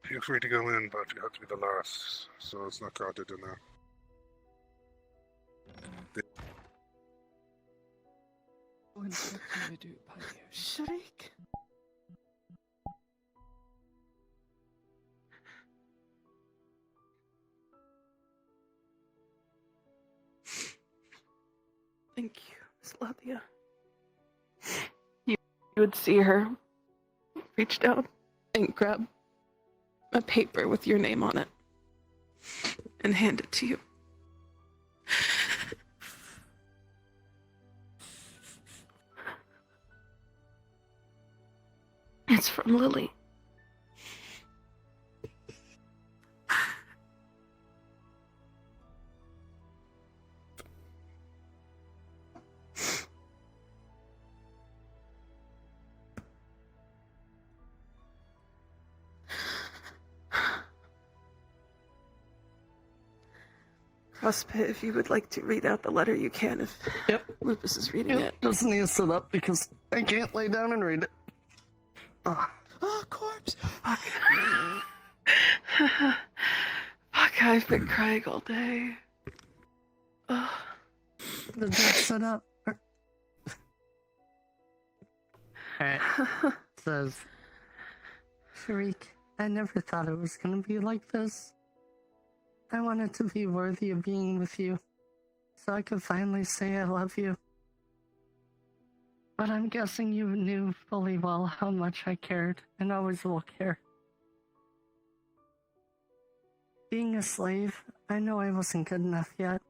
Feel free to go in, but you have to be the last, so it's not guarded in there. Shriek. Thank you, Miss Lathia. You would see her reach down and grab a paper with your name on it and hand it to you. It's from Lily. Crosspit, if you would like to read out the letter, you can. If Lupus is reading it. Just need to sit up because I can't lay down and read it. Oh, corpse! Fuck. Fuck, I've been crying all day. Just sit up. Alright. It says, Shriek, I never thought it was gonna be like this. I wanted to be worthy of being with you, so I could finally say I love you. But I'm guessing you knew fully well how much I cared, and always will care. Being a slave, I know I wasn't good enough yet,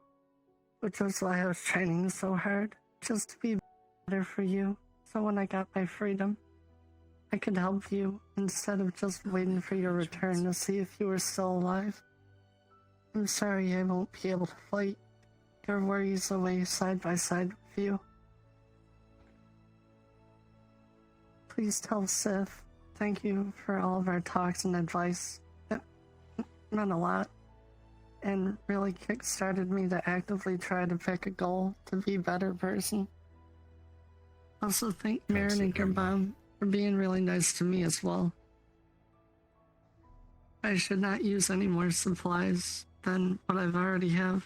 which was why I was training so hard, just to be better for you, so when I got my freedom, I could help you instead of just waiting for your return to see if you were still alive. I'm sorry I won't be able to fight your worries away side by side with you. Please tell Sif, thank you for all of our talks and advice. It meant a lot, and really kick-started me to actively try to pick a goal to be a better person. Also thank Marin and Gerbam for being really nice to me as well. I should not use any more supplies than what I've already have.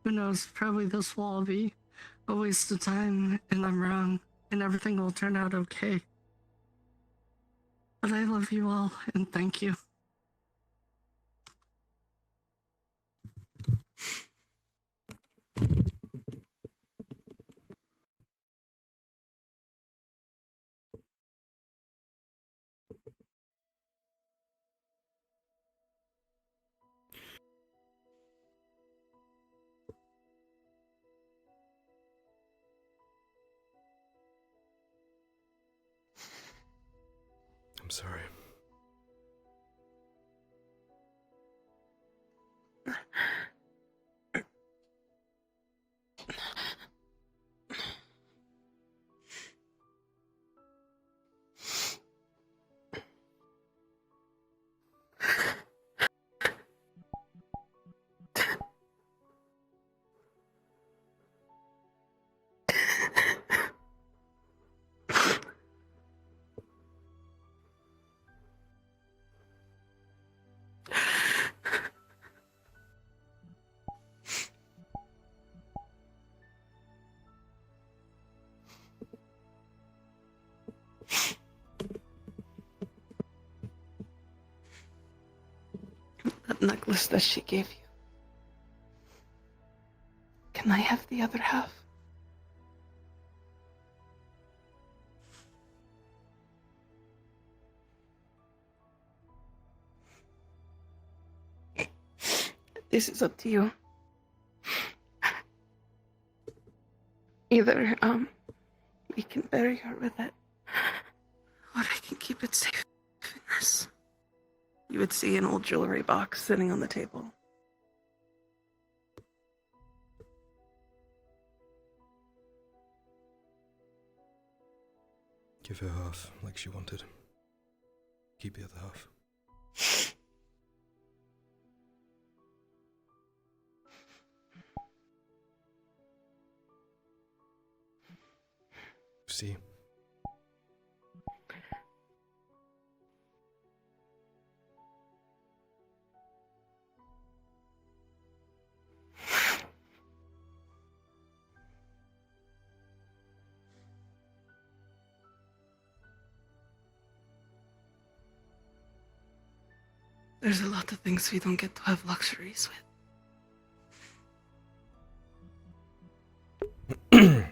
Who knows, probably this will all be a waste of time, and I'm wrong, and everything will turn out okay. But I love you all, and thank you. I'm sorry. That necklace that she gave you. Can I have the other half? This is up to you. Either, we can bury her with it, or I can keep it safe in this. You would see an old jewelry box sitting on the table. Give her half, like she wanted. Keep the other half. See? There's a lot of things we don't get to have luxuries with.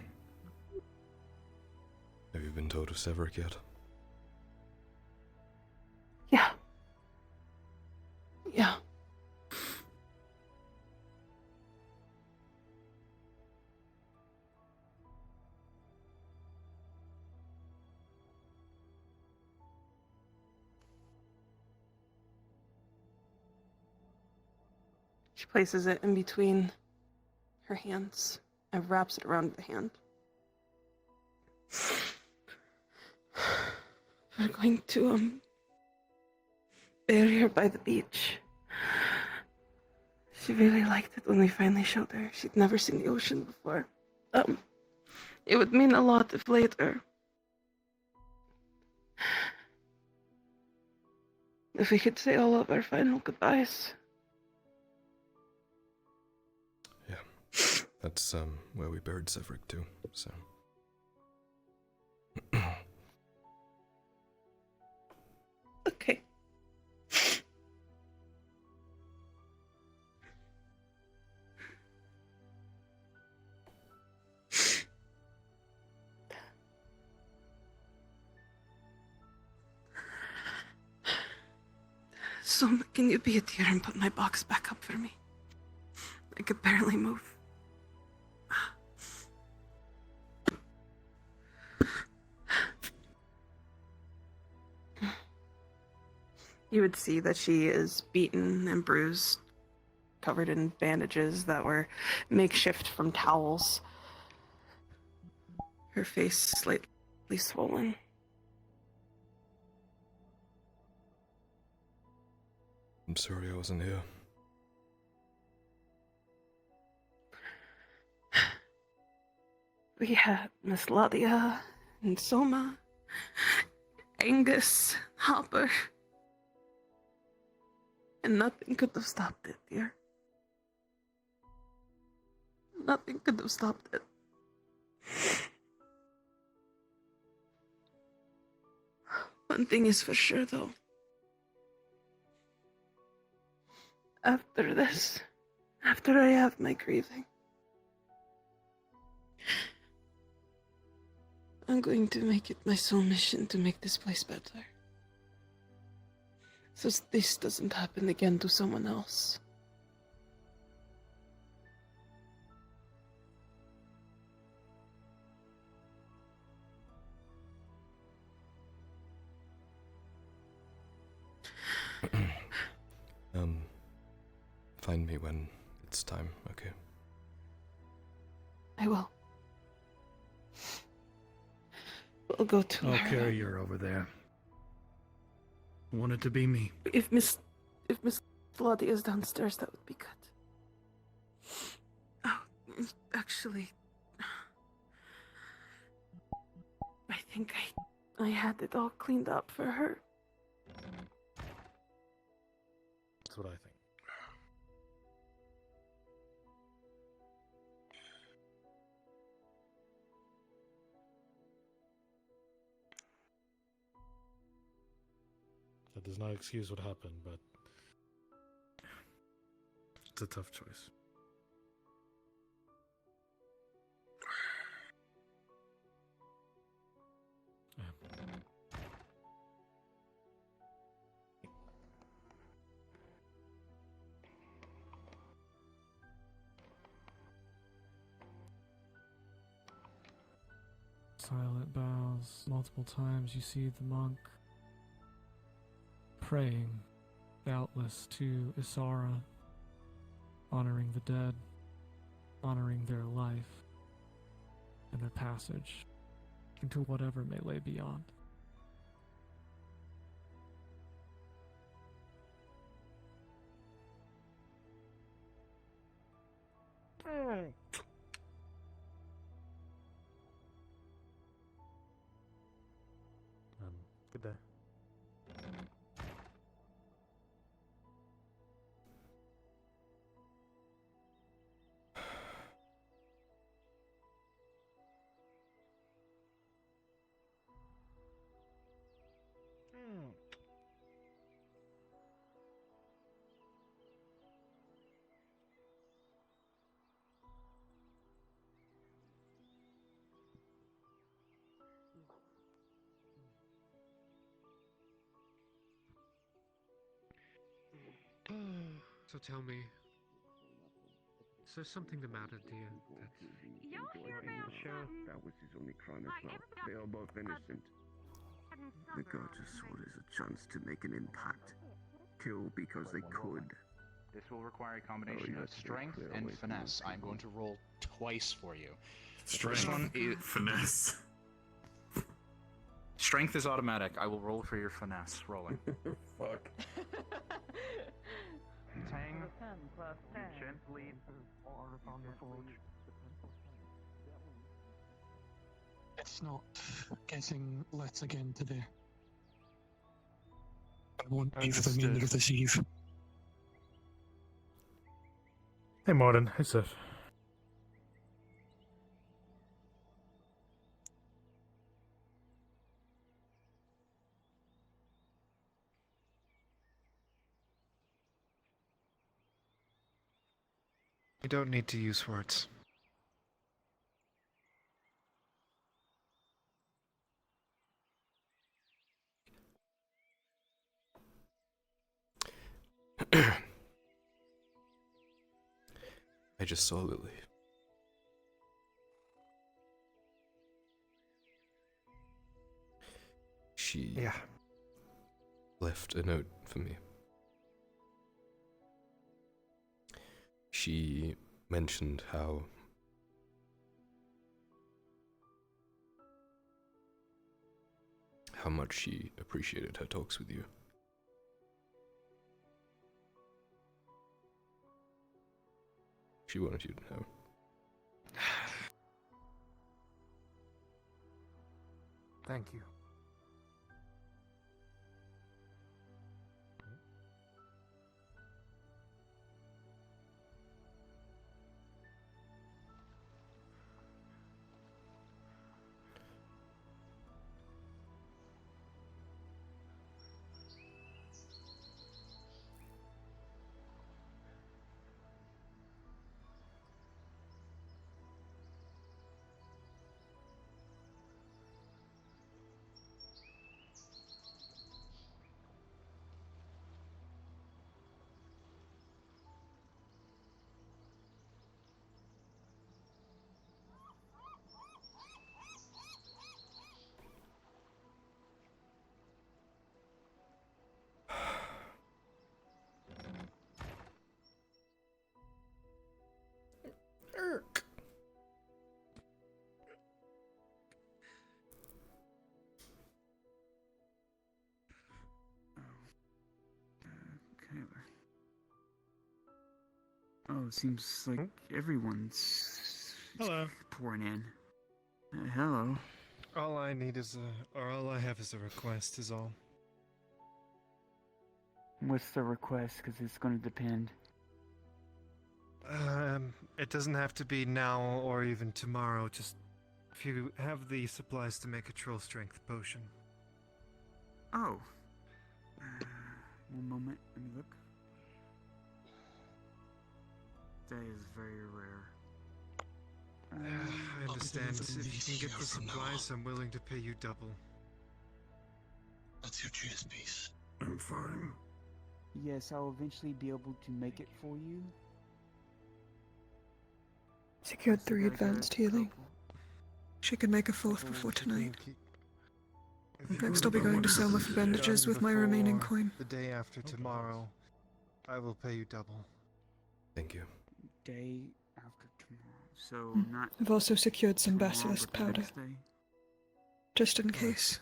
Have you been told of Severick yet? Yeah. Yeah. She places it in between her hands and wraps it around the hand. We're going to, bury her by the beach. She really liked it when we finally showed her. She'd never seen the ocean before. It would mean a lot if later, if we could say all of our final goodbyes. Yeah. That's, where we buried Severick too, so. Okay. So, can you be a dear and put my box back up for me? I could barely move. You would see that she is beaten and bruised, covered in bandages that were makeshift from towels. Her face slightly swollen. I'm sorry I wasn't here. We had Miss Ladia and Soma, Angus, Hopper. And nothing could have stopped it, dear. Nothing could have stopped it. One thing is for sure, though. After this, after I have my grieving, I'm going to make it my sole mission to make this place better. So this doesn't happen again to someone else. Find me when it's time, okay? I will. We'll go to I'll her. carry her over there. Want it to be me. If Miss Lottie is downstairs, that would be good. Oh, actually, I think I had it all cleaned up for her. That's what I think. That does not excuse what happened, but it's a tough choice. Silent bows. Multiple times you see the monk praying, doubtless to Isara, honoring the dead, honoring their life, and their passage into whatever may lay beyond. Good day. So tell me, is there something the matter, dear? Sure, that was his only crime as well. They are both innocent. The Gorgeous Sword is a chance to make an impact. Kill because they could. This will require a combination of strength and finesse. I'm going to roll twice for you. Strength. First one is Finesse. strength is automatic. I will roll for your finesse. Rolling. Fuck. 10 plus 10. Gently. It's not getting lit again today. I won't be for the remainder of this eve. Hey Martin, hey Seth. You don't need to use words. I just saw Lily. She left a note for me. She mentioned how much she appreciated her talks with you. She wanted you to know. Thank you. Oh, seems like everyone's Hello. pouring in. Hello. All I need is all I have is a request, is all. What's the request? Because it's going to depend. It doesn't have to be now or even tomorrow, just if you have the supplies to make a troll strength potion. Oh. One moment, let me look. That is very rare. I understand. If you can get the supplies, I'm willing to pay you double. That's your cheers piece. I'm fine. Yes, I'll eventually be able to make it for you. Secured Still 3 gotta get advanced a healing. couple. She can make a 4th before tonight. If you Next I'll be going to Selma for bandages with my remaining before coin. The day after tomorrow, I will pay you double. Thank you. Day after tomorrow. So not I've also secured some tomorrow, basilisk but the powder, next day? just in case.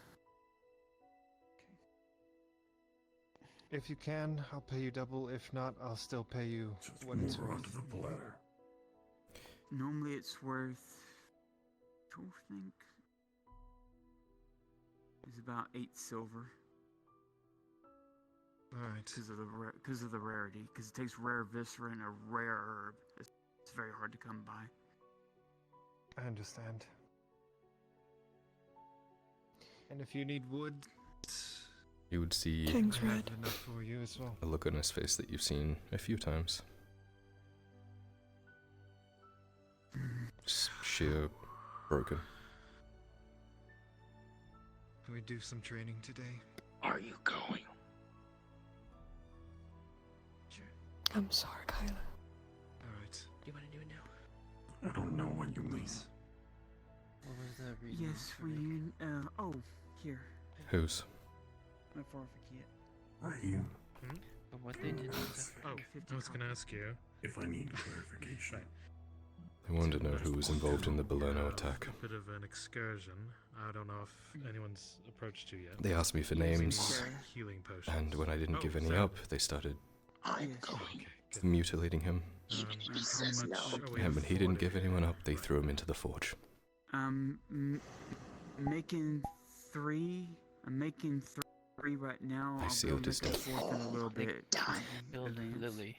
If you can, I'll pay you double. If not, I'll still pay you what it's worth. Normally it's worth, I think, it's about 8 silver. Alright. Because of the rarity. Because it takes rare viscera and a rare herb. It's very hard to come by. I understand. And if you need wood, You would see King's I have Red. enough for you as well. a look on his face that you've seen a few times. Just sheer broken. Can we do some training today? Are you going? I'm sorry, Kyla. Alright. Do you want to do it now? I don't know what you mean. What was the reason? Yes, oh, here. Whose? My far forget. Are you? But what they did was Oh, I was gonna ask you if I need clarification. They wanted to know who was involved in the Belerno attack. A bit of an excursion. I don't know if anyone's approached you yet. They asked me for names, Healing potions. and when I didn't give any so- up, they started Okay, good. mutilating him. How much are we And when he didn't give affording? anyone up, they threw him into the forge. Making 3. I'm making 3 right now. I I'll sealed go his make a death. 4th in a little bit. build Advance. Lily.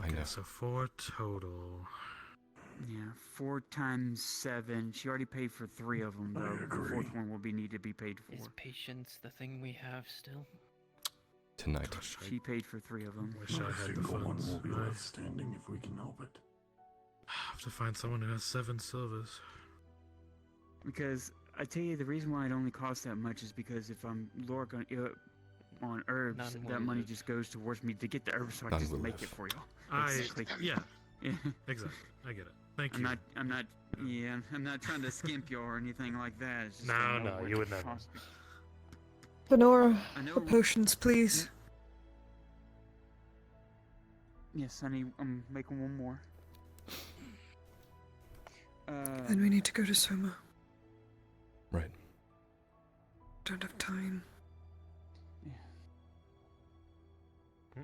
I know. So 4 total. Yeah, 4 times 7. She already paid for 3 of them, though. The 4th one will need to be paid for. Is patience the thing we have still? Tonight. She paid for 3 of them. Wish I had the single one funds. will be I left standing if we can help it. have to find someone who has 7 silvers. Because I tell you, the reason why it only costs that much is because if I'm Lork on herbs, None will that money live. just goes towards me to get the herbs, so I None just will make live. it for y'all. Yeah, Yeah. exactly. I get it. Thank I'm you. not, I'm not trying to skimp you or anything like that. It's just No, I know no, what you it would never. costs me. Venora, I know. the potions, please. Yes, I'm making one more. And we need to go to Soma. Right. Don't have time.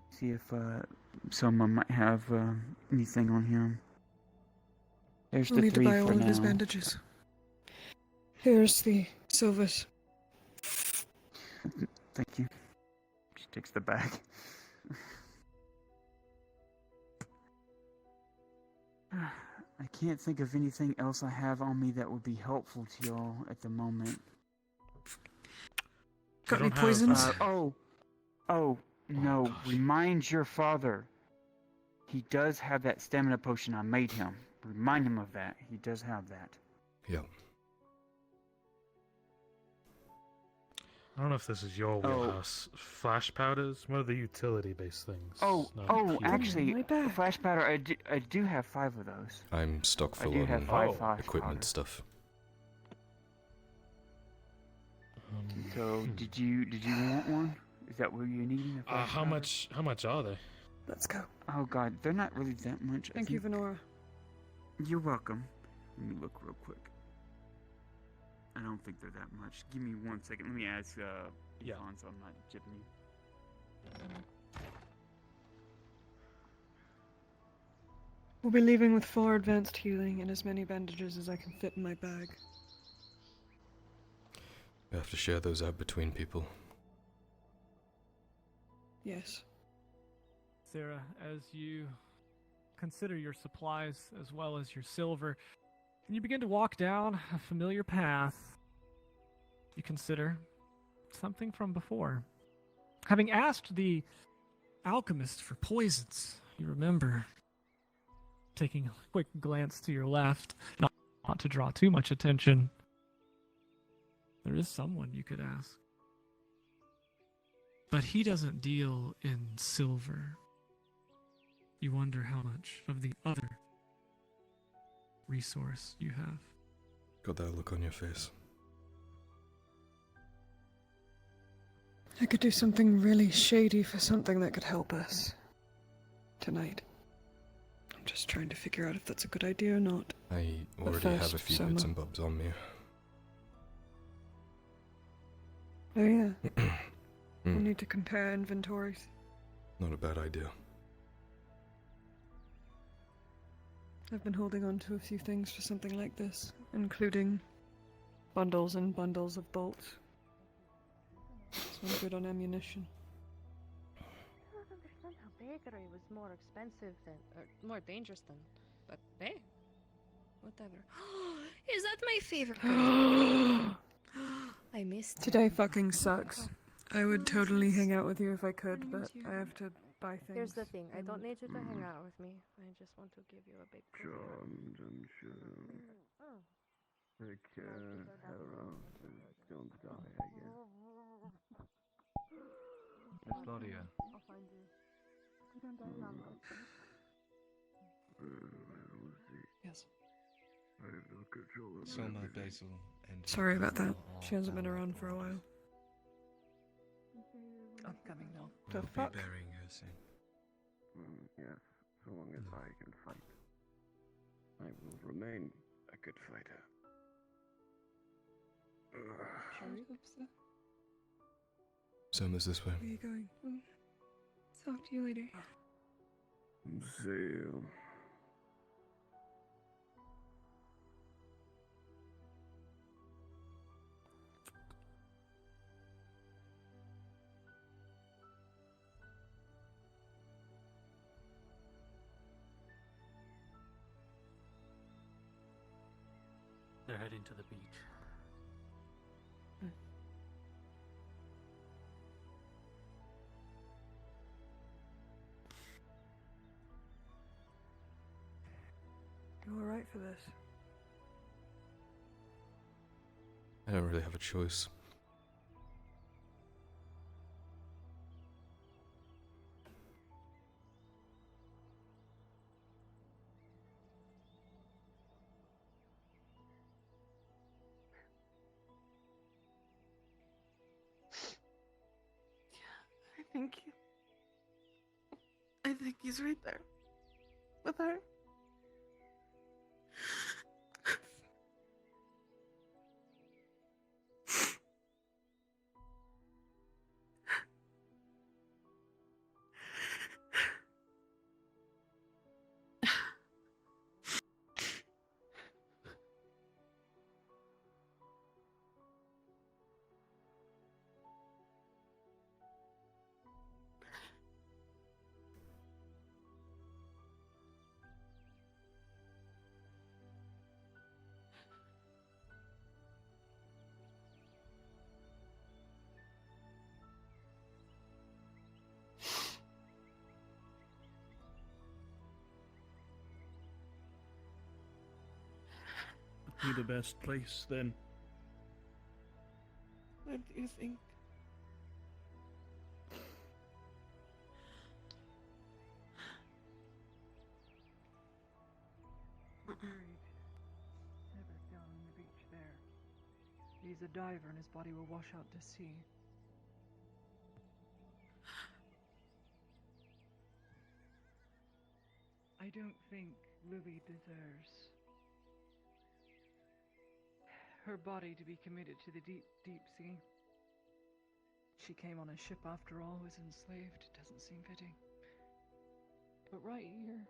See if someone might have anything on him. There's We'll the need to 3 buy for all of now. his bandages. Here's the silvers. Thank you. She takes the bag. I can't think of anything else I have on me that would be helpful to y'all at the moment. Got any don't have, poisons? Oh, no. Remind your father. He does have that stamina potion I made him. Remind him of that. He does have that. Yeah. I don't know if this is your wheelhouse. Flash powders? What are the utility-based things? Not healing. Actually, flash powder, I do have 5 of those. I'm stock I full do have on 5 flash equipment powder. stuff. So, did you want one? Is that what you're needing? A flash How powder? much are they? Let's go. Oh god, they're not really that much. Thank you, Venora. You're welcome. Let me look real quick. I don't think they're that much. Give me 1 second. Let me ask Yvonne so I'm not jipping you. We'll be leaving with 4 advanced healing and as many bandages as I can fit in my bag. We have to share those out between people. Yes. Sarah, as you consider your supplies as well as your silver, and you begin to walk down a familiar path, you consider something from before. Having asked the alchemist for poisons, you remember taking a quick glance to your left, not to draw too much attention. There is someone you could ask. But he doesn't deal in silver. You wonder how much of the other resource you have. Got that look on your face. I could do something really shady for something that could help us. Tonight. I'm just trying to figure out if that's a good idea or not. I But already have a first, few Soma. bits and bobs on me. Oh yeah. We'll need to compare inventories. Not a bad idea. I've been holding on to a few things for something like this, including bundles and bundles of bolts. Some good on ammunition. I don't understand how bakery was more expensive than, or more dangerous than, but hey, whatever. Is that my favorite part? I missed Today fucking sucks. I would totally hang out with you if I could, but I have to buy things. Here's the thing, I don't need you to hang out with me. I just want to give you a big Charmed and sure. Oh. The hero don't die, I guess. Miss Claudia. I'll find you. You don't die young, We'll see. Yes. I have no control over Soma, everything. Basil, and Sorry about that. all She hasn't been our around for a while. I'm coming now. We'll The be fuck? burying her soon. Yes, so long as I can fight. I will remain a good fighter. Sorry, Lupus. Soma's this way. Where are you going? Talk to you later. See you. They're heading to the beach. You alright for this? I don't really have a choice. I think he's right there. With her. Be the best place then. What do you think? Buried. Never down on the beach there. He's a diver and his body will wash out to sea. I don't think Lily deserves her body to be committed to the deep, deep sea. She came on a ship after all, was enslaved. It doesn't seem fitting. But right here,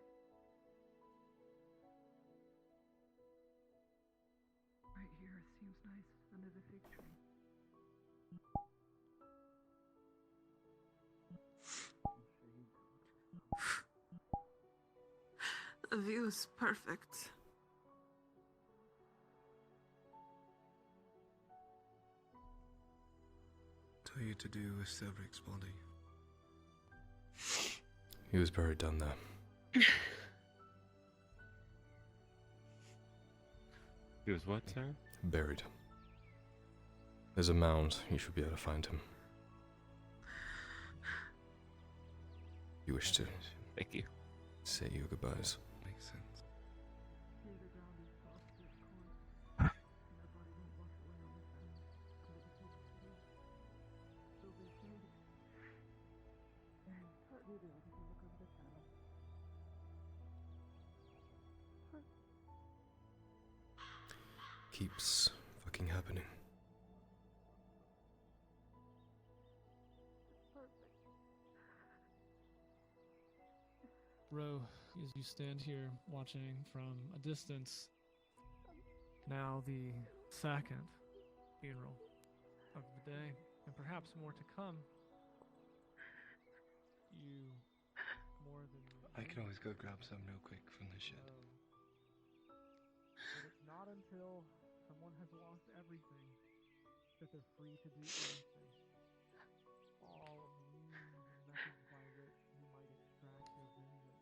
it seems nice under the fig tree. The view is perfect. Tell you to do with Severic's body. He was buried down there. He was what, sir? Buried. There's a mound. You should be able to find him. You wish to. Thank you. Say your goodbyes. Makes sense. Keeps fucking happening. Ro, as you stand here watching from a distance, now the second funeral of the day, and perhaps more to come, you more than I can always go grab some real quick from the shed. But it's not until someone has lost everything that they're free to do anything. All of the means and methods by which you might extract your vengeance.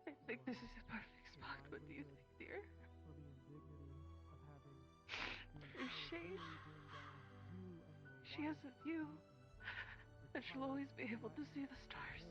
I think this is a perfect spot. What do you think, dear? For the indignity of having Her shade. She has a view that she'll always be able to see the stars.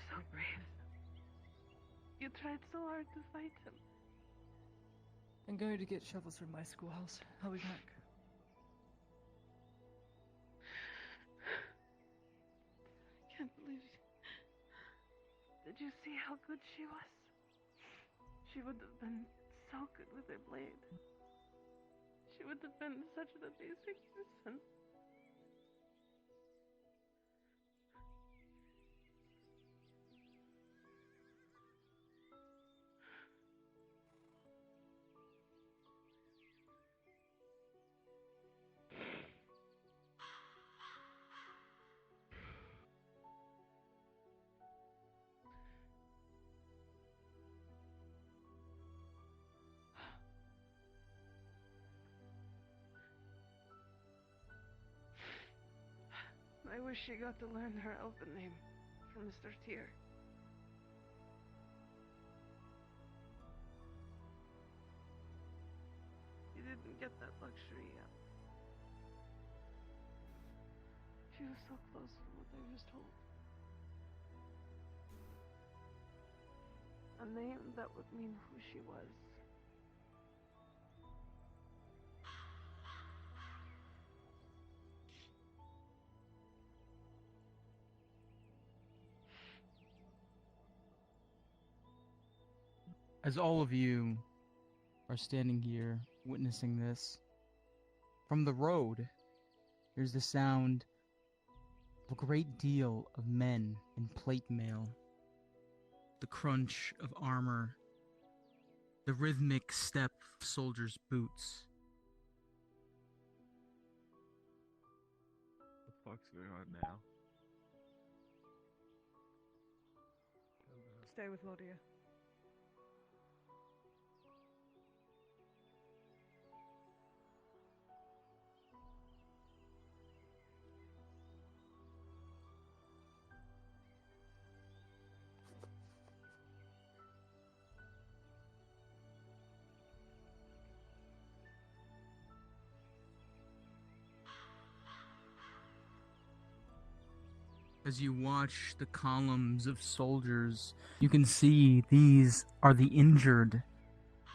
so brave. You tried so hard to fight him. I'm going to get shovels from my schoolhouse. I'll be back. I can't believe it. Did you see how good she was? She would have been so good with her blade. She would have been such an amazing person. I wish she got to learn her elven name from Mr. Tyr. She didn't get that luxury yet. She was so close from what I was told. A name that would mean who she was. As all of you are standing here witnessing this, from the road, there's the sound of a great deal of men in plate mail, the crunch of armor, the rhythmic step of soldiers' boots. What the fuck's going on now? Stay with Lodia. As you watch the columns of soldiers, you can see these are the injured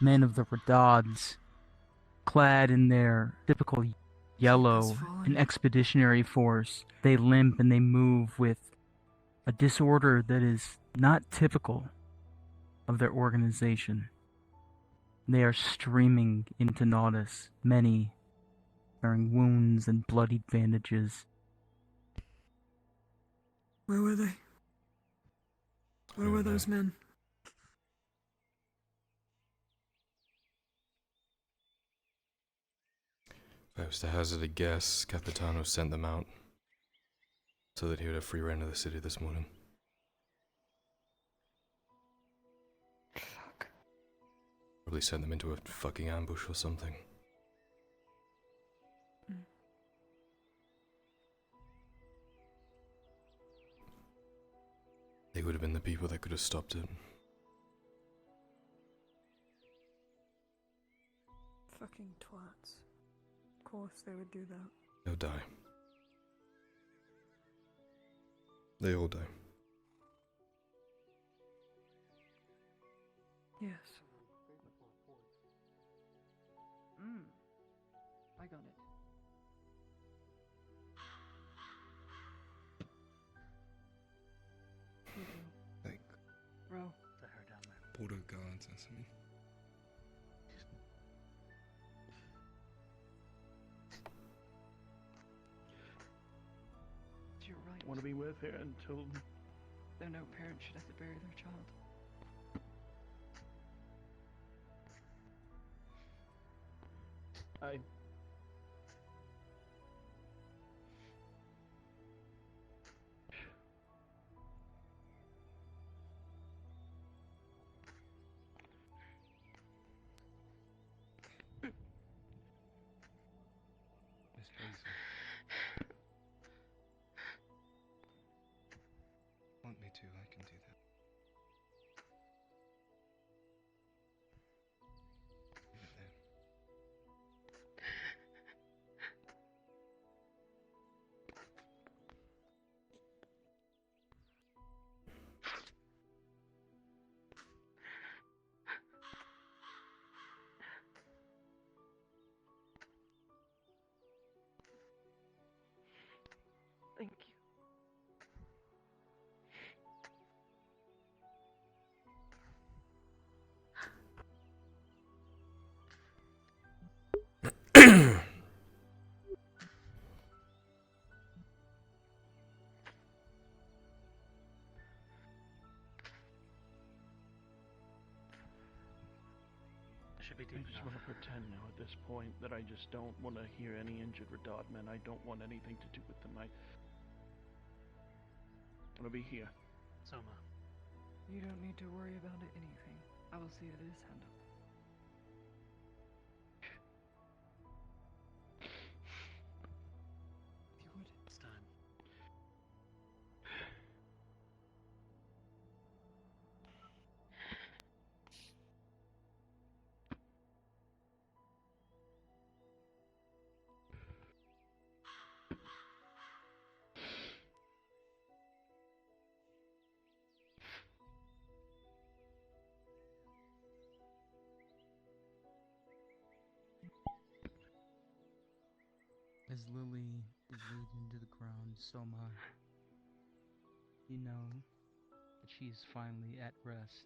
men of the Redads, clad in their typical yellow and expeditionary force. They limp and they move with a disorder that is not typical of their organization. They are streaming into Nautis, many bearing wounds and bloodied bandages. Where were they? Where were those men? If I was to hazard a guess, Capitano sent them out so that he would have free reign of the city this morning. Fuck. Probably sent them into a fucking ambush or something. They would have been the people that could have stopped it. Fucking twats. Of course they would do that. They'll die. They all die. Yes. I got it. You do. Like, Row. To her down there. border guards or something. You're right. Want to be with her until Though no parent should have to bury their child. I. Miss Hazel. Want me to, I can do that. Leave it there. should be I deep just enough. want to pretend now at this point that I just don't want to hear any injured Radad men. I don't want anything to do with them. I want to be here. Soma. You don't need to worry about anything. I will see it is handled. If you would, it's time. As Lily is laid into the ground, Soma, you know that she is finally at rest.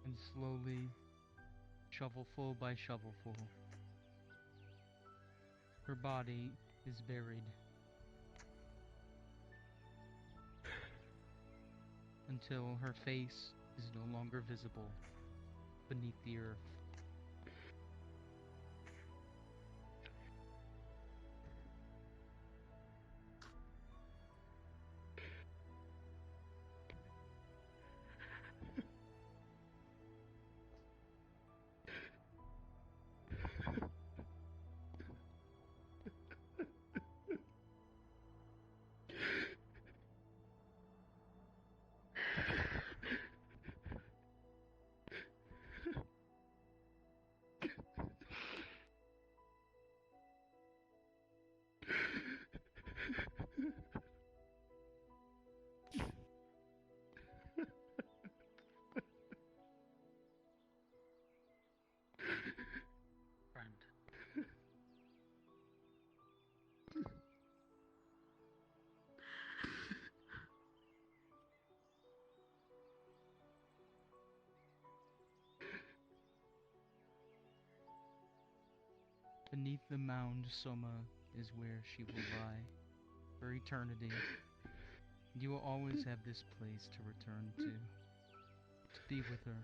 And slowly, shovelful by shovelful, her body is buried until her face is no longer visible beneath the earth. Friend. Beneath the mound, Soma is where she will lie for eternity. You will always have this place to return to be with her.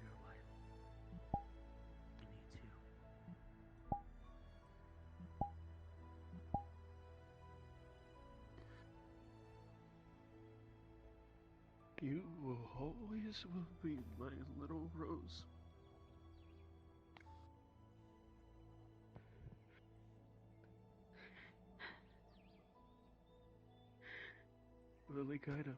Your wife. He needs you. You will always will be my little rose. Lily Gaida.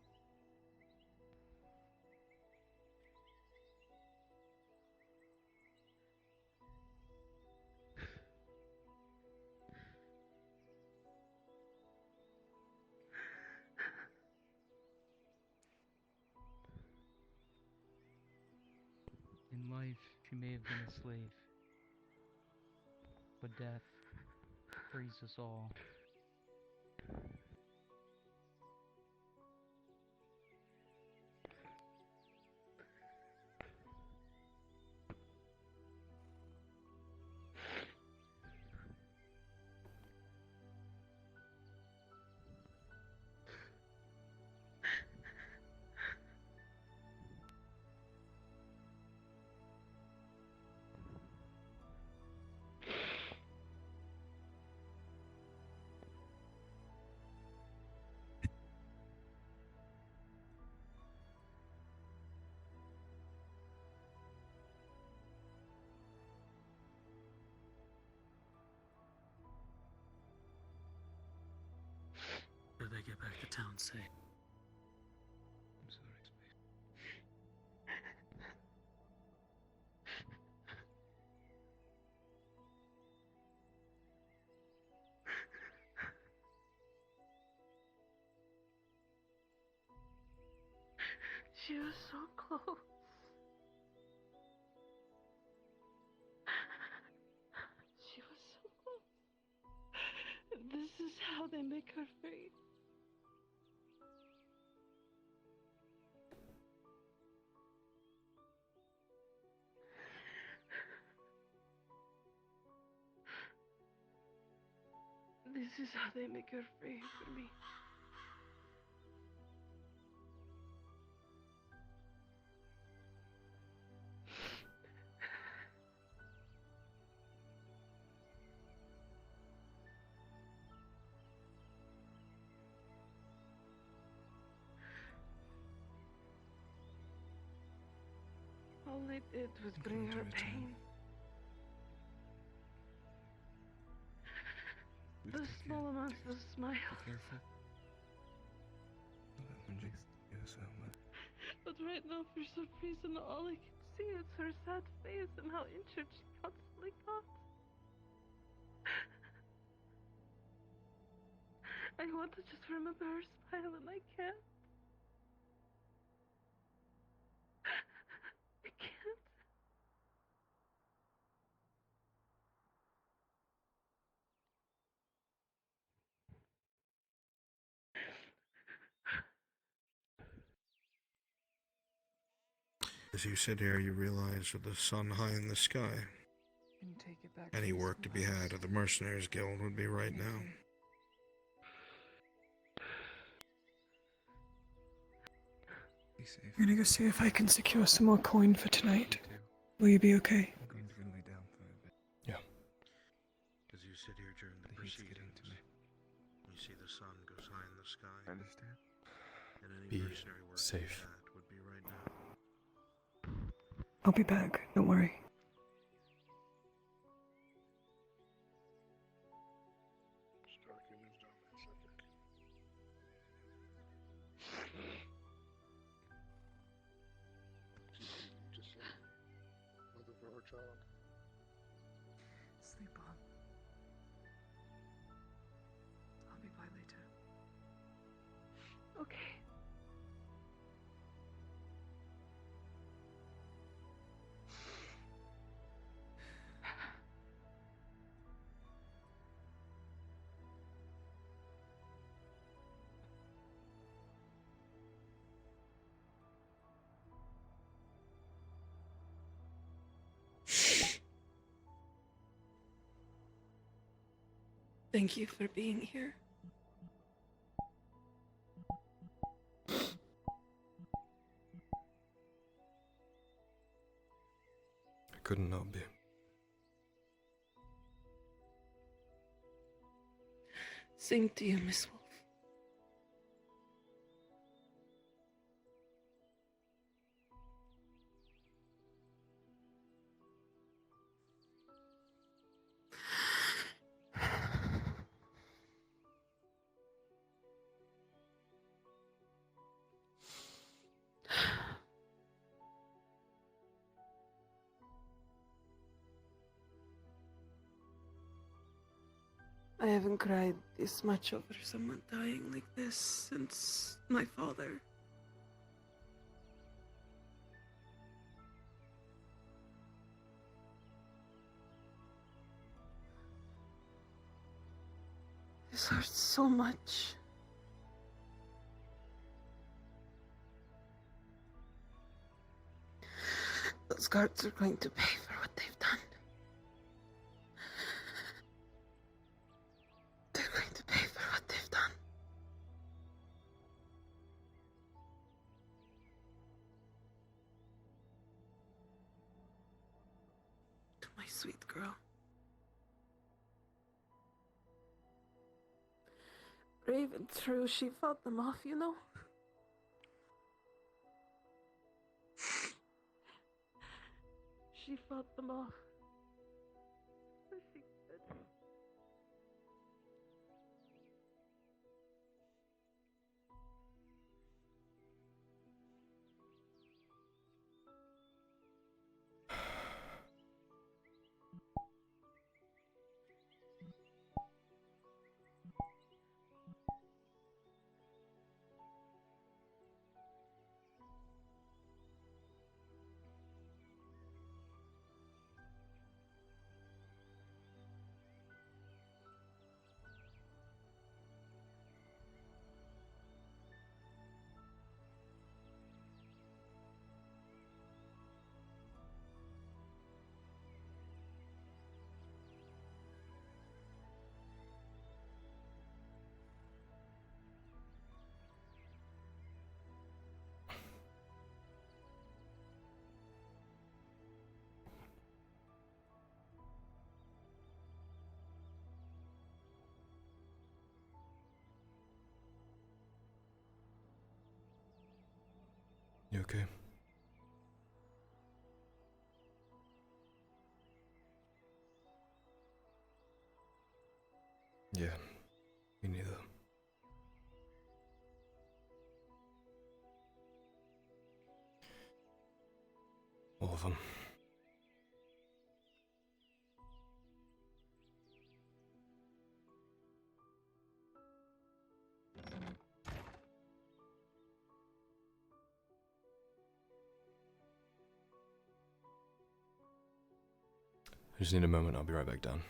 In life, she may have been a slave, but death frees us all. Did they get back to town safe? I'm sorry, Space. She was so close. She was so close. how they make her free. This is how they make her free for me. All they did was bring her pain. The small amounts of smile. Careful. But right now, for some reason, all I can see is her sad face and how injured she constantly got. I want to just remember her smile and I can't. I can't. As you sit here, you realize with the sun high in the sky, And take it back any to work to be had at the Mercenaries Guild would be right now. Be safe. I'm gonna go see if I can secure some more coin for tonight. Will you be okay? I'm going to lay down for a bit. Yeah. As you sit here during the proceedings, you see the sun goes high in the sky. I understand. And any Be mercenary work to be safe. had would be right now. I'll be back, don't worry. Starkey moves down that second. Just mother for her child. Sleep on. I'll be by later. Okay. Thank you for being here. I couldn't not be. Same to you, Miss Wolf. I haven't cried this much over someone dying like this since my father. This hurts so much. Those guards are going to pay for what they've done. They're going to pay for what they've done. To my sweet girl. Brave and true, she fought them off, you know? She fought them off. She could. You okay? Yeah, me neither. All of them. I just need a moment, I'll be right back down.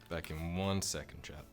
Back in 1 second, chap.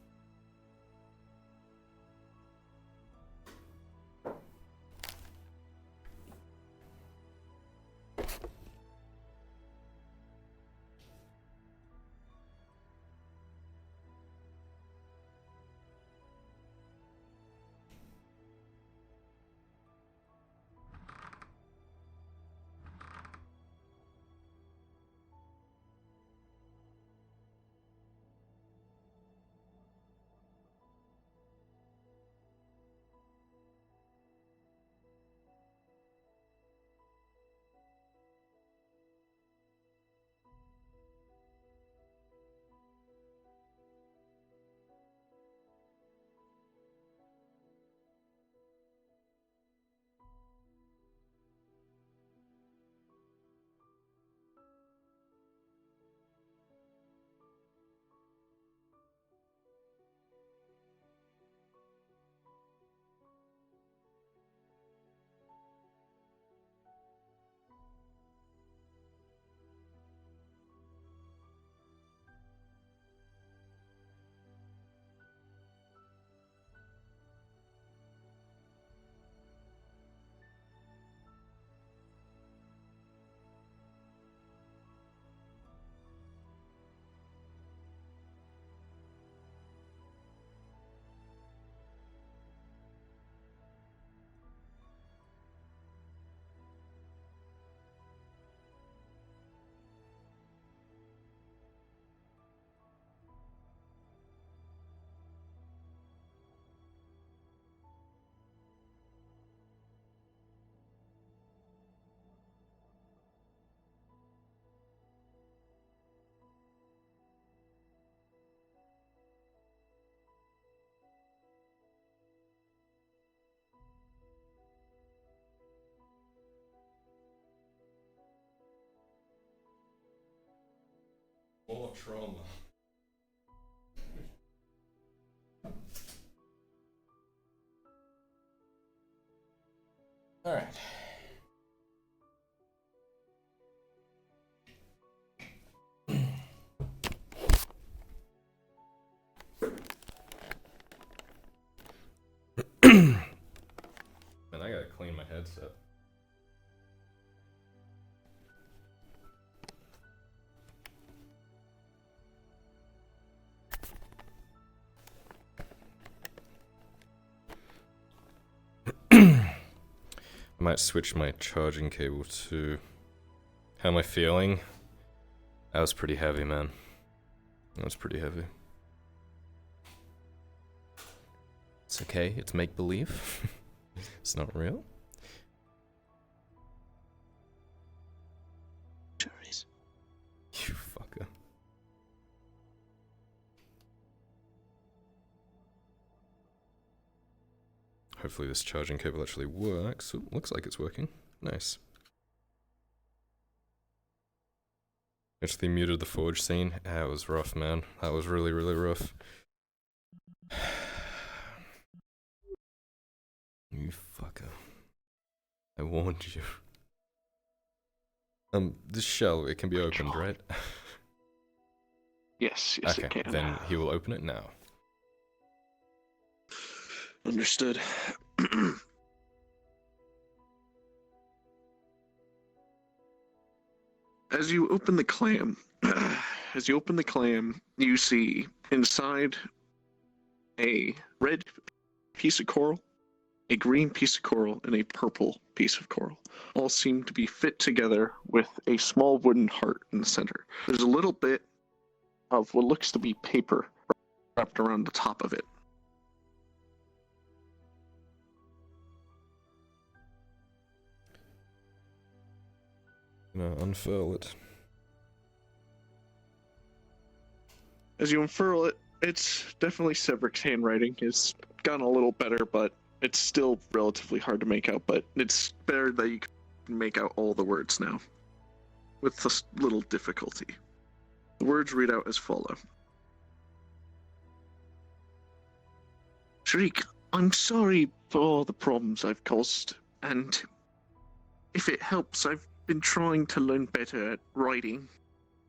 More trauma. All right. Man, I gotta clean my headset. I might switch my charging cable to... How am I feeling? That was pretty heavy, man. That was pretty heavy. It's okay, it's make-believe. It's not real. You fucker. Hopefully this charging cable actually works. Ooh, looks like it's working. Nice. Actually muted the forge scene. That was rough, man. That was really, really rough. You fucker. I warned you. This shell, it can be opened, right? Yes, okay, it can. Then he will open it now. Understood. As you open the clam, you see inside a red piece of coral a green piece of coral, and a purple piece of coral. All seem to be fit together with a small wooden heart in the center. There's a little bit of what looks to be paper wrapped around the top of it. Gonna unfurl it. As you unfurl it, it's definitely Cedric's handwriting. It's gotten a little better, but it's still relatively hard to make out, but it's better that you can make out all the words now, with this little difficulty. The words read out as follow. Shriek, I'm sorry for all the problems I've caused, and if it helps, I've been trying to learn better at writing.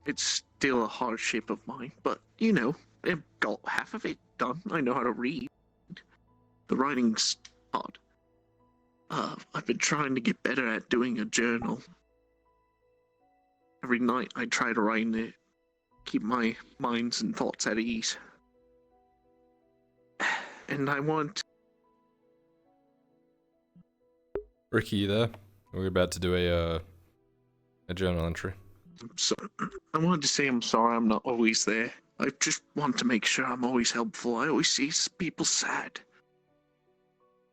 It's still a hardship of mine, but, you know, I've got half of it done. I know how to read. The writing's hard. I've been trying to get better at doing a journal. Every night I try to write in it, keep my minds and thoughts at ease. And I want... Ricky, you there? We're about to do a journal entry. So, I wanted to say I'm sorry I'm not always there. I just want to make sure I'm always helpful. I always see people sad.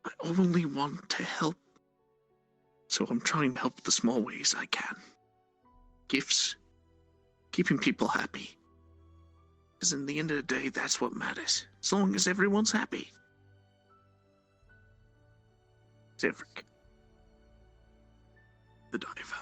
I only want to help. So I'm trying to help the small ways I can. Gifts. Keeping people happy. Because in the end of the day, that's what matters. As long as everyone's happy. Cedric. The diver.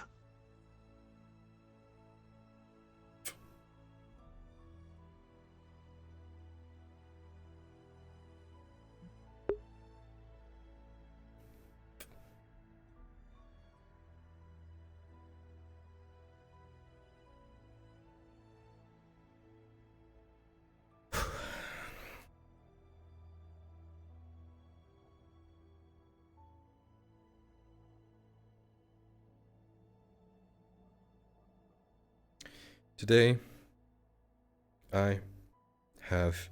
Today, I have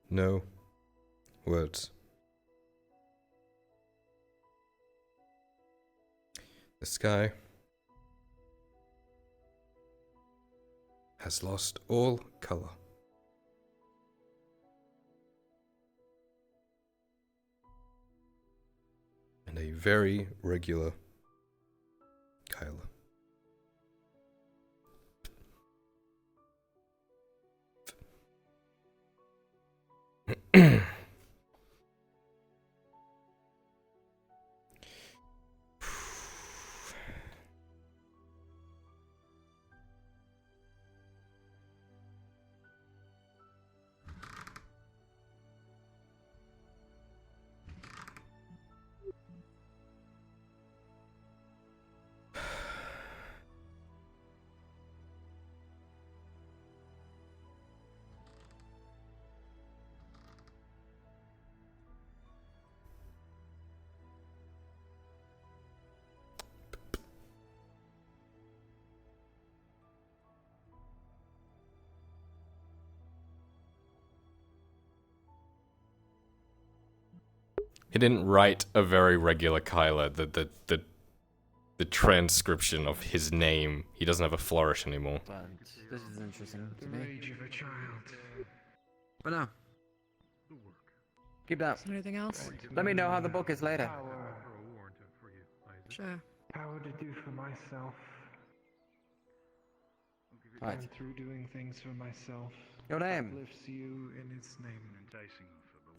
no words. The sky has lost all color. And a very regular Kyla. He didn't write a very regular Kyla. The transcription of his name, he doesn't have a flourish anymore. But this is interesting to The me. rage of a child. But no. Keep that. Anything else? Let me know how the book is later. Sure. Power to do for myself. Right. And through doing things for myself. Your name? Uplifts you in its name.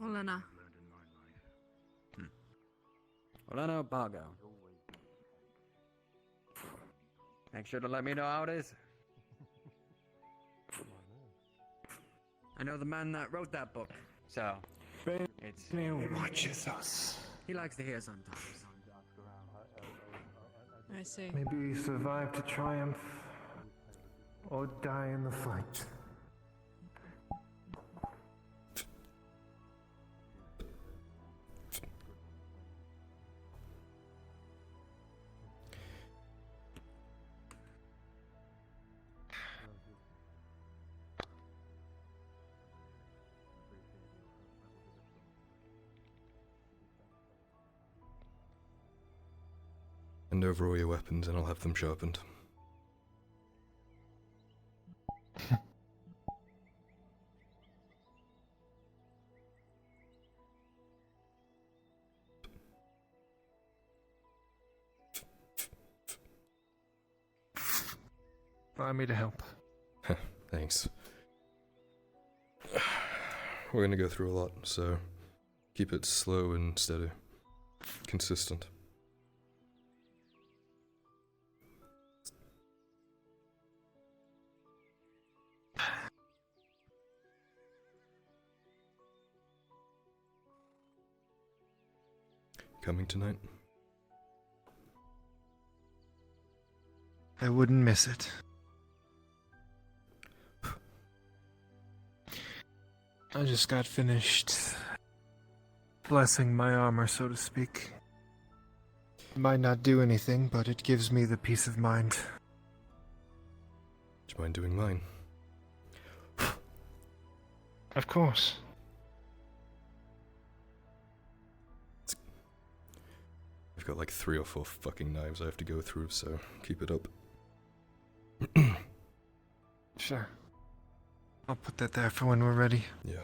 Olena. Olena Bargo. Make sure to let me know how it is. I know the man that wrote that book, so it's Watches us. he likes to hear sometimes. I see. Maybe we survive to triumph or die in the fight. Hand over all your weapons and I'll have them sharpened. Allow me to help. Thanks. We're gonna go through a lot, so keep it slow and steady. Consistent. Coming tonight? I wouldn't miss it. I just got finished blessing my armor, so to speak. Might not do anything, but it gives me the peace of mind. Do you mind doing mine? Of course. I've got like 3 or 4 fucking knives I have to go through, so keep it up. Sure. I'll put that there for when we're ready. Yeah.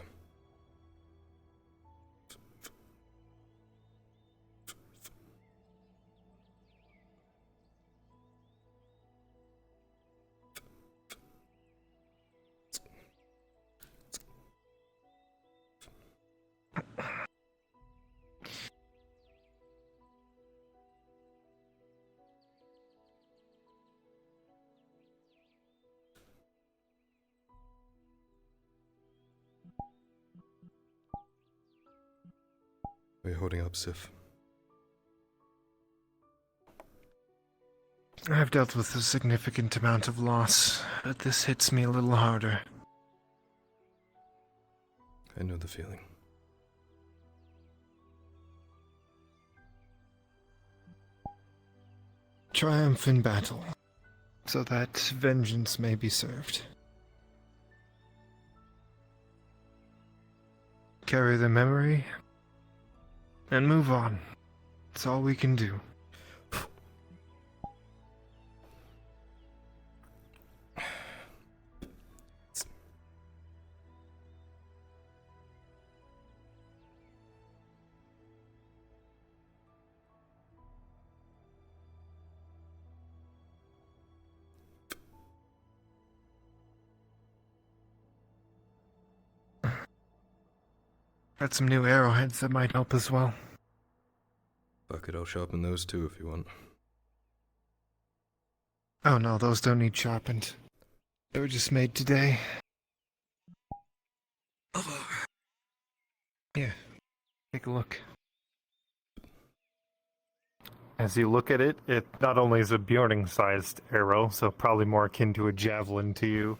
Are you holding up, Sif? I've dealt with a significant amount of loss, but this hits me a little harder. I know the feeling. Triumph in battle, so that vengeance may be served. Carry the memory, and move on. It's all we can do. Got some new arrowheads that might help as well. Fuck it, I'll sharpen those too if you want. Oh no, those don't need sharpened. They were just made today. Here, take a look. As you look at it, it not only is a Bjorning-sized arrow, so probably more akin to a javelin to you.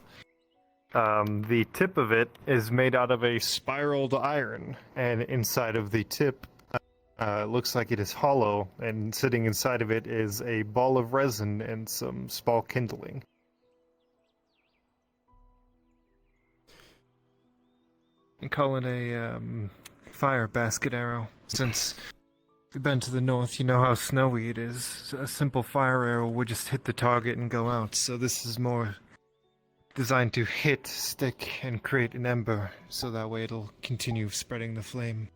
The tip of it is made out of a spiraled iron, and inside of the tip looks like it is hollow, and sitting inside of it is a ball of resin and some small kindling. We call it a fire basket arrow. Since you've been to the north, you know how snowy it is. A simple fire arrow would just hit the target and go out, so this is more designed to hit, stick, and create an ember, so that way it'll continue spreading the flame.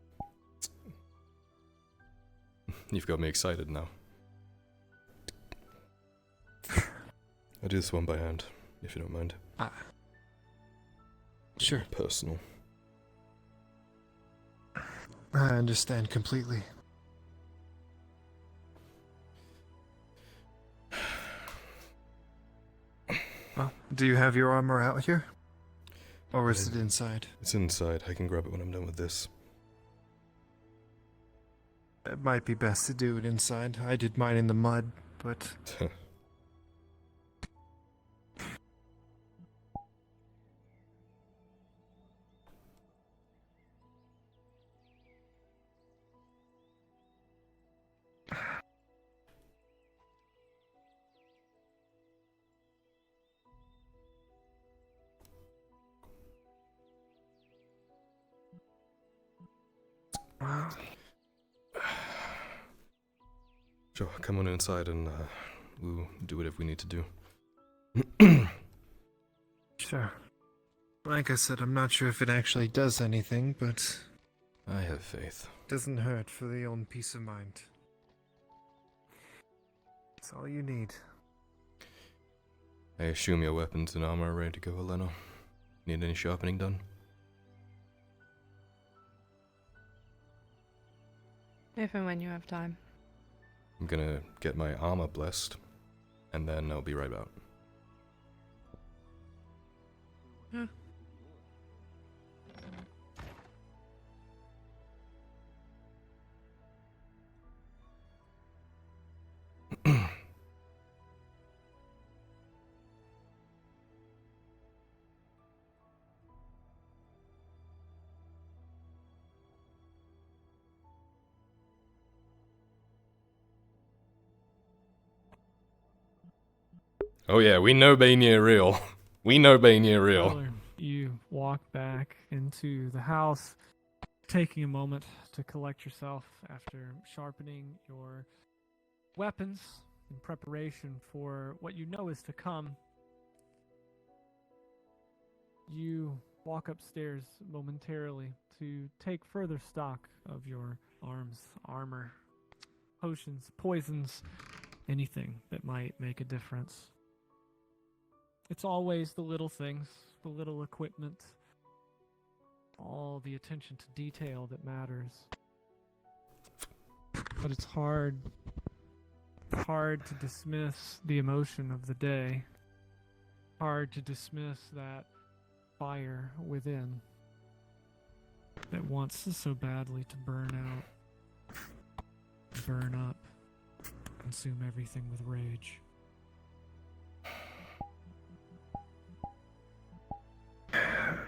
You've got me excited now. I'll do this one by hand, if you don't mind. Sure. Personal. I understand completely. Well, do you have your armor out here? Or is it inside? It's inside. I can grab it when I'm done with this. It might be best to do it inside. I did mine in the mud, but... Sure, come on inside and we'll do whatever we need to do. Sure. Like I said, I'm not sure if it actually does anything, but I have faith. Doesn't hurt for the own peace of mind. It's all you need. I assume your weapons and armor are ready to go, Elena. Need any sharpening done? If and when you have time. I'm gonna get my armor blessed, and then I'll be right out. Yeah. Oh yeah, we know Bania real. We know Bania real. Tyler, you walk back into the house, taking a moment to collect yourself after sharpening your weapons in preparation for what you know is to come. You walk upstairs momentarily to take further stock of your arms, armor, potions, poisons, anything that might make a difference. It's always the little things, the little equipment, all the attention to detail that matters. But it's hard to dismiss the emotion of the day. Hard to dismiss that fire within that wants so badly to burn out, burn up, consume everything with rage.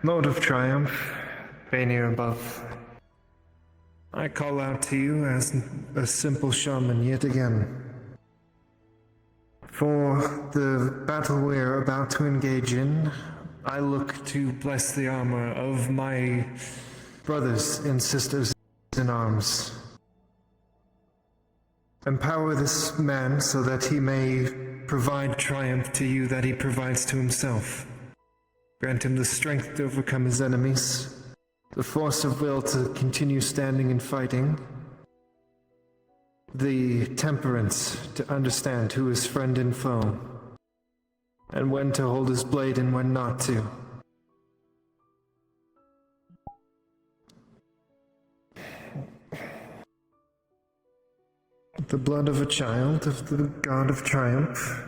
Lord of Triumph, Bania above, I call out to you as a simple shaman yet again. For the battle we're about to engage in, I look to bless the armor of my brothers and sisters in arms. Empower this man so that he may provide triumph to you that he provides to himself. Grant him the strength to overcome his enemies, the force of will to continue standing and fighting, the temperance to understand who is friend and foe, and when to hold his blade and when not to. The blood of a child of the God of Triumph,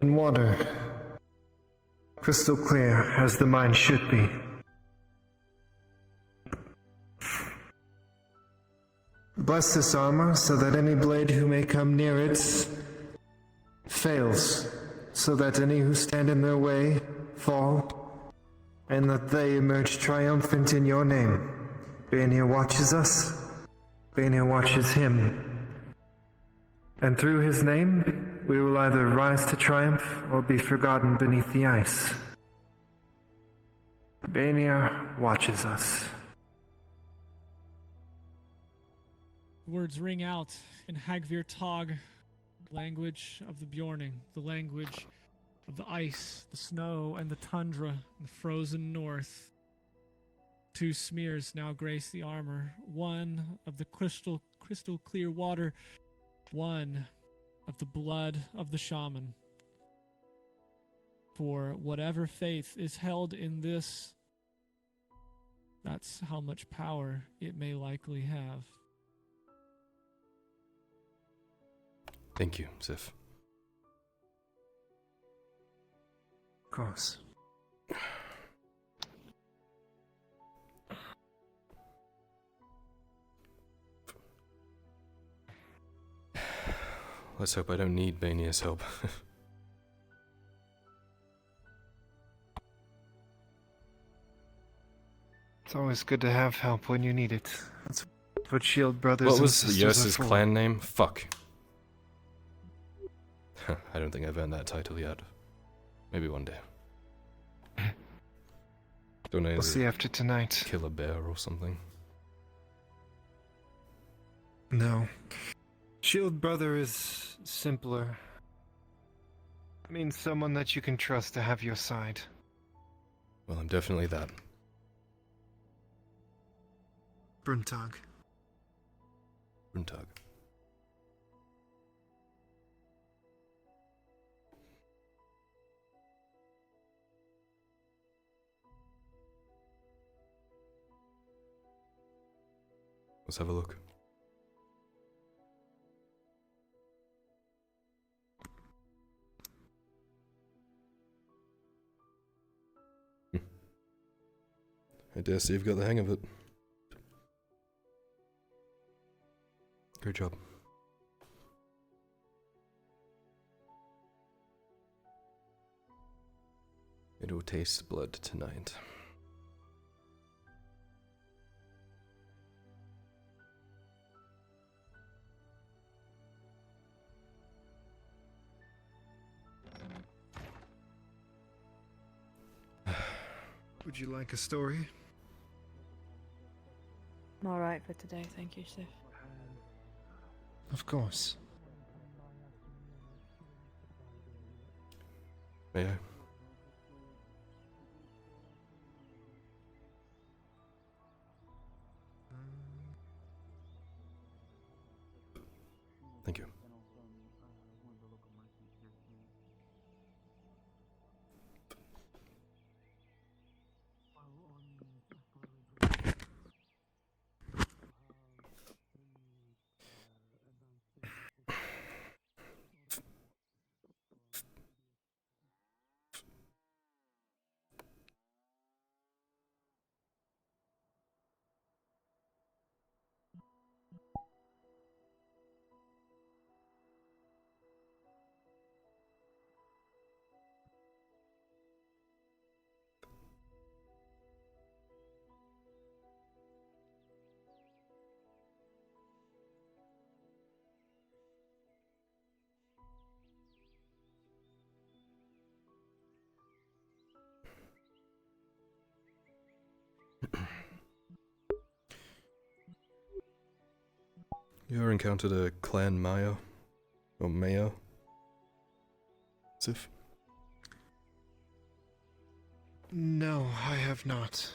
and water, crystal clear as the mind should be. Bless this armor so that any blade who may come near it fails, so that any who stand in their way fall, and that they emerge triumphant in your name. Bania watches us, Bania watches him, and through his name we will either rise to triumph or be forgotten beneath the ice. Bania watches us. Words ring out in Hagvir Tog, language of the Bjorning, the language of the ice, the snow, and the tundra, the frozen north. Two smears now grace the armor, one of the crystal clear water, one of the blood of the shaman. For whatever faith is held in this, that's how much power it may likely have. Thank you, Sif. Of course. Let's hope I don't need Bania's help. It's always good to have help when you need it. That's what Shield Brothers What and was Sisters Yos's are for. clan name? Fuck. I don't think I've earned that title yet. Maybe one day. Don't know. We'll see after tonight. Kill a bear or something. No. Shield brother is simpler. Means someone that you can trust to have your side. Well, I'm definitely that. Bruntag. Bruntag. Let's have a look. I dare say you've got the hang of it. Great job. It will taste blood tonight. Would you like a story? I'm alright for today, thank you, Sif. Of course. May I? Thank you. You ever encountered a clan Mayo? Or Mayo? Sif? No, I have not.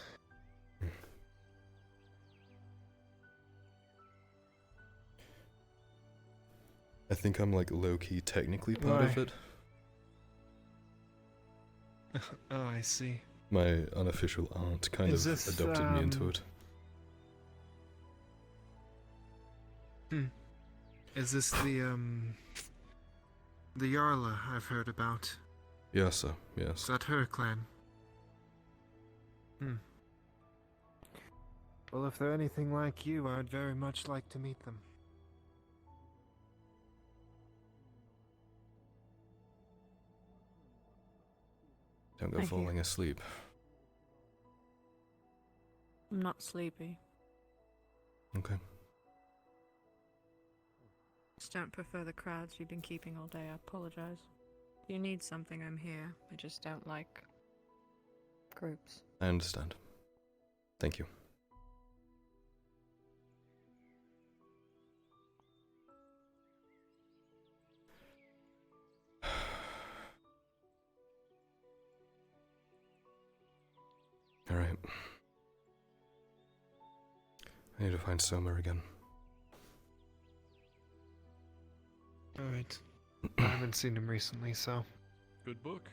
I think I'm like low-key technically part of Why? it. Oh, I see. My unofficial aunt kind Is of this, adopted me into it. Is this the Yarla I've heard about? Yes, sir. Yes. Is that her clan? Well, if they're anything like you, I'd very much like to meet them. Don't go Thank you. falling asleep. I'm not sleepy. Okay. Just don't prefer the crowds you've been keeping all day. I apologize. If you need something, I'm here. I just don't like groups. I understand. Thank you. Alright. I need to find Soma again. Alright. I haven't seen him recently, so. Good book.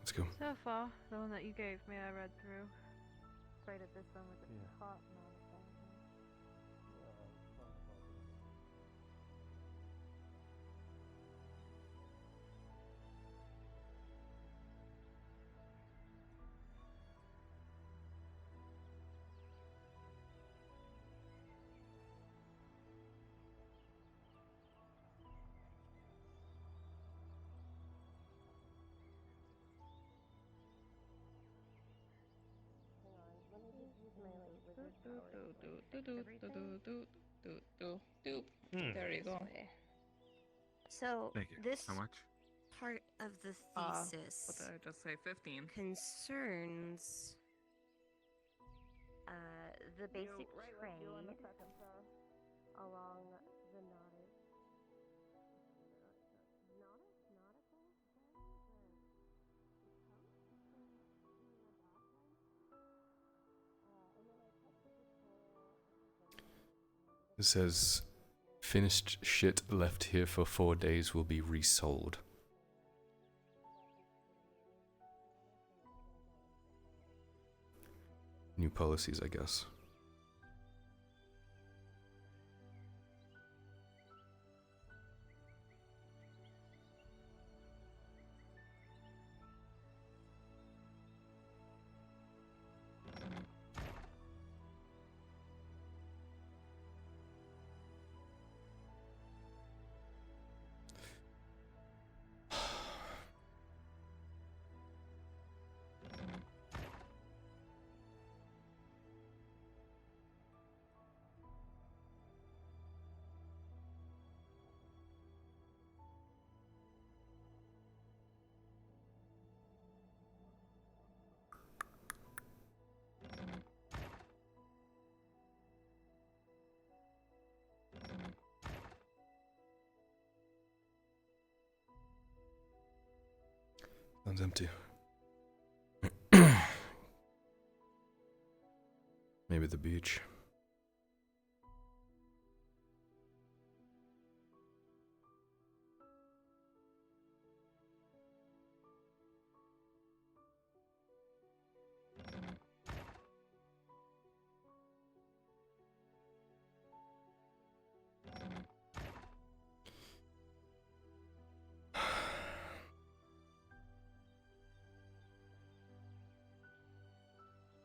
Let's go. So far, the one that you gave me, I read through. Afraid of this one with the heart and all the things. There you go. So Thank you. this How much? part of the thesis What did I just say? 15. concerns the basic trade along the It says, finished shit left here for 4 days will be resold. New policies, I guess. Sounds empty. Maybe the beach.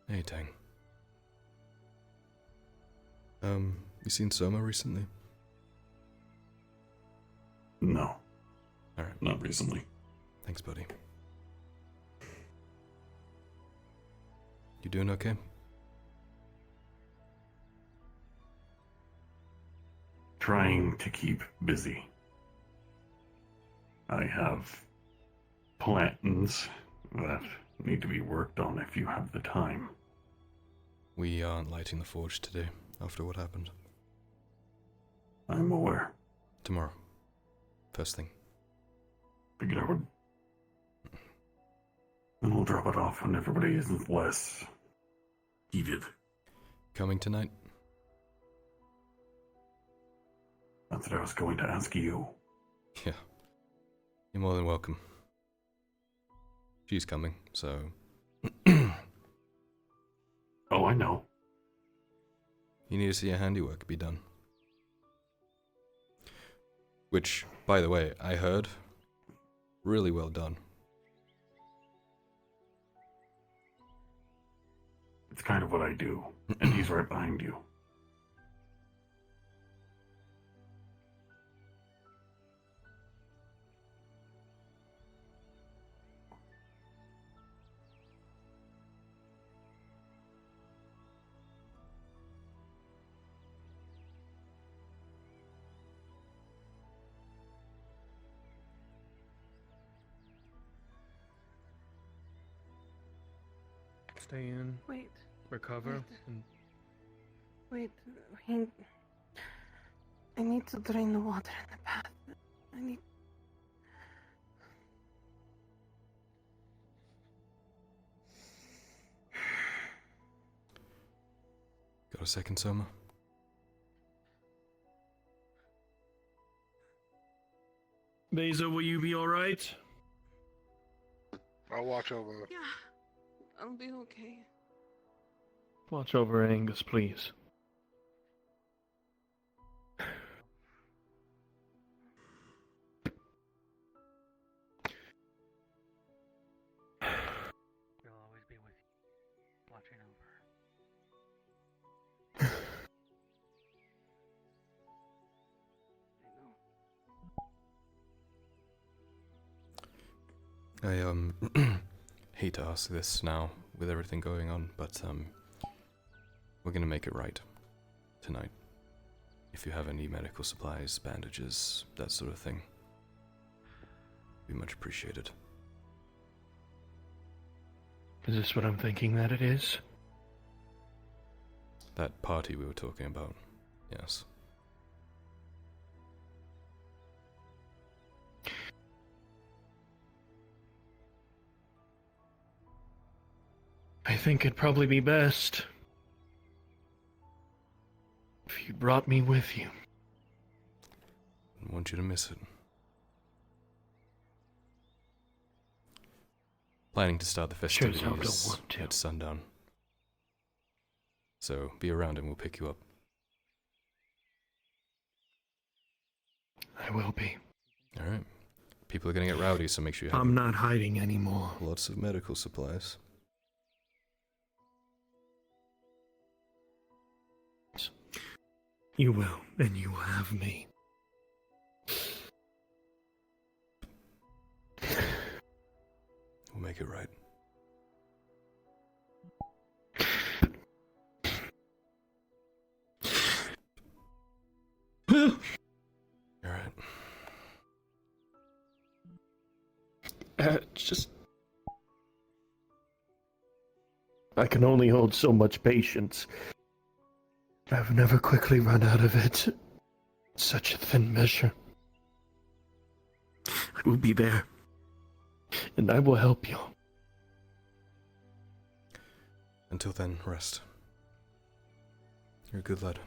Hey, Tang. You seen Soma recently? No. Alright. Not recently. Thanks, buddy. You doing okay? Trying to keep busy. I have plans that need to be worked on if you have the time. We aren't lighting the forge today, after what happened. I'm aware. Tomorrow. First thing. Figured I would. And we'll drop it off when everybody isn't less heated. Coming tonight? That's what I was going to ask you. Yeah. You're more than welcome. She's coming, so... Oh, I know. You need to see your handiwork be done. Which, by the way, I heard, really well done. It's kind of what I do, and he's right behind you. Stay in. Wait. Recover. Wait. And Wait, I need to drain the water in the bath. I need. Got a second, Soma? Beza, will you be alright? I'll watch over. Yeah, I'll be okay. Watch over Angus, please. We'll always be with you, watching over. I hate to ask this now with everything going on, but we're gonna make it right tonight. If you have any medical supplies, bandages, that sort of thing, be much appreciated. Is this what I'm thinking that it is? That party we were talking about. Yes. I think it'd probably be best if you brought me with you. I want you to miss it. Planning to start the festivities at sundown. So be around and we'll pick you up. I will be. Alright. People are gonna get rowdy, so make sure you have I'm not hiding anymore. lots of medical supplies. You will, and you will have me. We'll make it right. Alright. Just... I can only hold so much patience. I've never quickly run out of it. Such a thin measure. I will be there. And I will help you. Until then, rest. You're a good lad.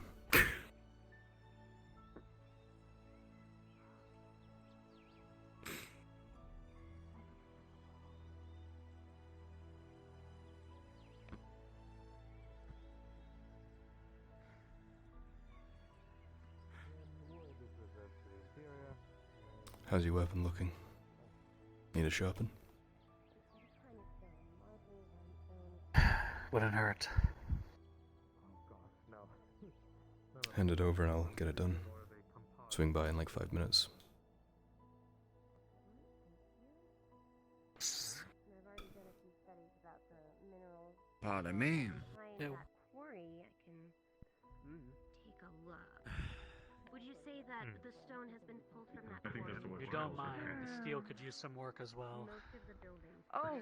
How's your weapon looking? Need a sharpen? Wouldn't hurt. Hand it over and I'll get it done. Swing by in like 5 minutes. Pardon me. That quarry, I can take a look. Would you say that the stone has been pulled from that quarry? If you don't mind, the steel could use some work as well. Most of the buildings. Oh,